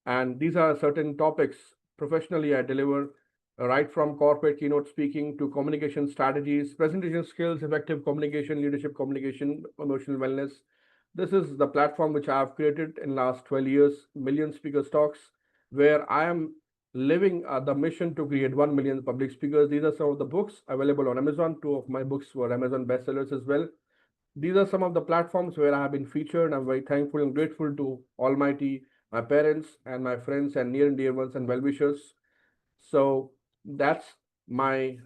And these are certain topics professionally I deliver, right from corporate keynote speaking to communication strategies, presentation skills, effective communication, leadership communication, emotional wellness. This is the platform which I have created in last 12 years, Million Speakers Talks, where I am living the mission to create 1 million public speakers. These are some of the books available on Amazon. 2 of my books were Amazon bestsellers as well. These are some of the platforms where I have been featured. I'm very thankful and grateful to Almighty, my parents and my friends and near and dear ones and well-wishers. So that's my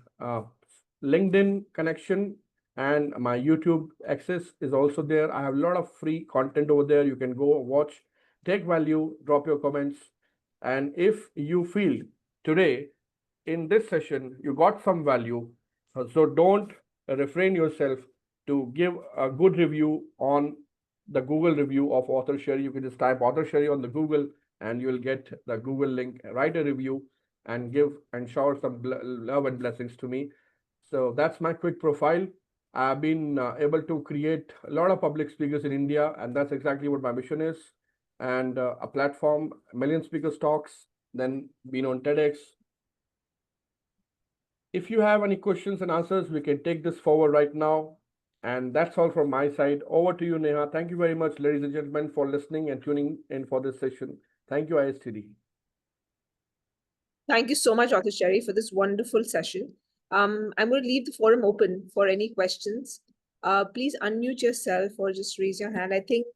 LinkedIn connection, and my YouTube access is also there. I have a lot of free content over there. You can go watch, take value, drop your comments. And if you feel today in this session you got some value, so don't refrain yourself to give a good review on the Google review of Author Sherry. You can just type Author Sherry on the Google and you will get the Google link. Write a review and give and shower some love and blessings to me. So that's my quick profile. I've been able to create a lot of public speakers in India, and that's exactly what my mission is. And a platform, Million Speakers Talks, then been on TEDx. If you have any questions and answers, we can take this forward right now. And that's all from my side. Over to you, Neha. Thank you very much, ladies and gentlemen, for listening and tuning in for this session. Thank you, ISTD. Thank you so much, Author Sherry, for this wonderful session. I'm going to leave the forum open for any questions. Please unmute yourself or just raise your hand. I think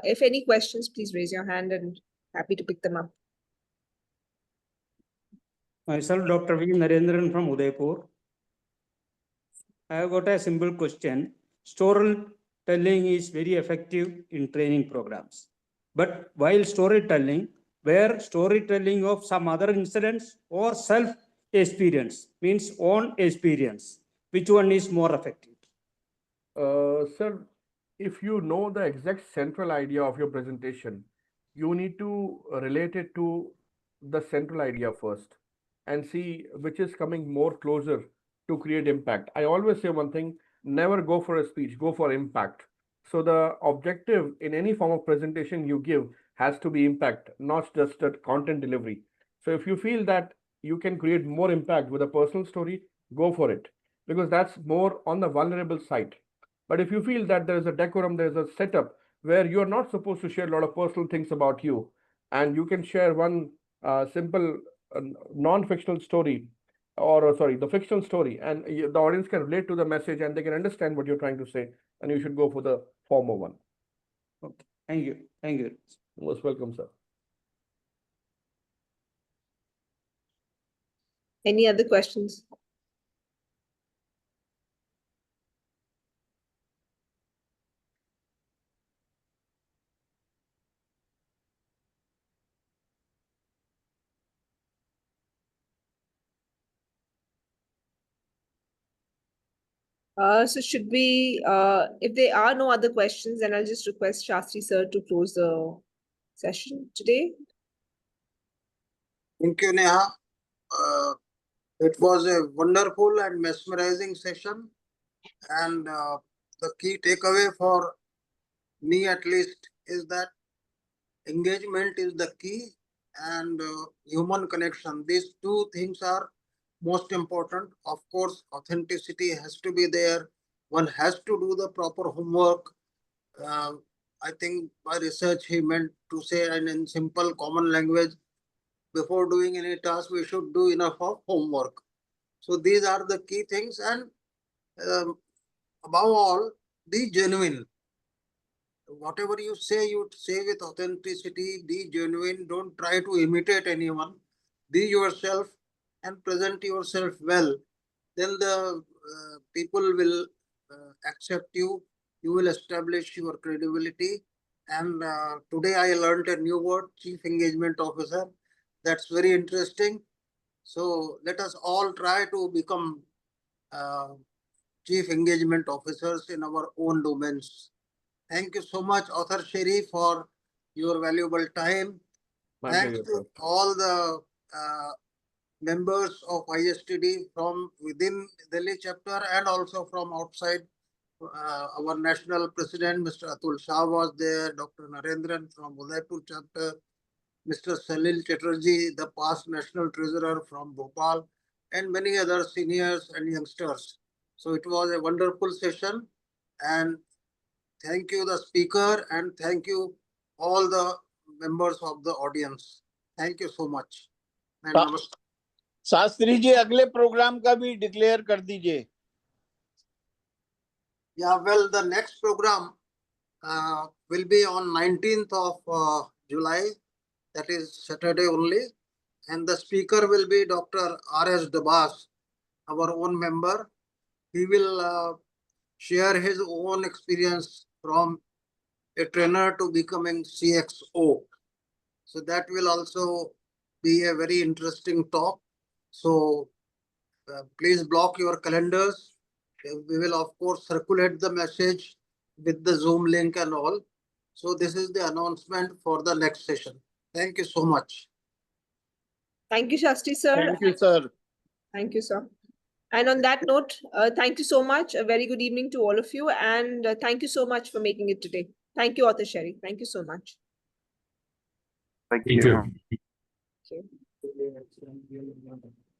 if any questions, please raise your hand and happy to pick them up. Myself, Dr. V. Narendran from Udaipur. I have got a simple question. Storytelling is very effective in training programs. But while storytelling, where storytelling of some other incidents or self-experience, means own experience, which one is more effective? Sir, if you know the exact central idea of your presentation, you need to relate it to the central idea first and see which is coming more closer to create impact. I always say one thing, never go for a speech, go for impact. So the objective in any form of presentation you give has to be impact, not just a content delivery. So if you feel that you can create more impact with a personal story, go for it, because that's more on the vulnerable side. But if you feel that there is a decorum, there is a setup where you're not supposed to share a lot of personal things about you, and you can share one simple non-fictional story, or sorry, the fictional story, and the audience can relate to the message and they can understand what you're trying to say, and you should go for the former one. Okay, thank you. Thank you. Most welcome, sir. Any other questions? So should we, if there are no other questions, then I'll just request Shastri sir to close the session today. Thank you, Neha. It was a wonderful and mesmerizing session. And the key takeaway for me, at least, is that engagement is the key, and human connection. These two things are most important. Of course, authenticity has to be there. One has to do the proper homework. I think by research he meant to say, and in simple common language, before doing any task, we should do enough of homework. So these are the key things, and above all, be genuine. Whatever you say with authenticity, be genuine. Don't try to imitate anyone. Be yourself and present yourself well. Then the people will accept you. You will establish your credibility. And today I learned a new word, Chief Engagement Officer. That's very interesting. So let us all try to become Chief Engagement Officers in our own domains. Thank you so much, Author Sherry, for your valuable time. Thanks to all the members of ISTD from within Delhi chapter and also from outside. Our national president, Mr. Atul Shah, was there, Dr. Narendran from Udaipur chapter, Mr. Salil Chatterjee, the past national treasurer from Bhopal, and many other seniors and youngsters. So it was a wonderful session, and thank you, the speaker, and thank you all the members of the audience. Thank you so much. And namaste. Shastri ji अगले programme का भी declare कर दीजिए. Yeah, well, the next program will be on 19th of July. That is Saturday only. And the speaker will be Dr. R.S. Dabas, our own member. He will share his own experience from a trainer to becoming CXO. So that will also be a very interesting talk. So please block your calendars. We will of course circulate the message with the Zoom link and all. So this is the announcement for the next session. Thank you so much. Thank you, Shastri sir. Thank you, sir. Thank you, sir. And on that note, thank you so much. A very good evening to all of you. And thank you so much for making it today. Thank you, Author Sherry. Thank you so much. Thank you. Okay.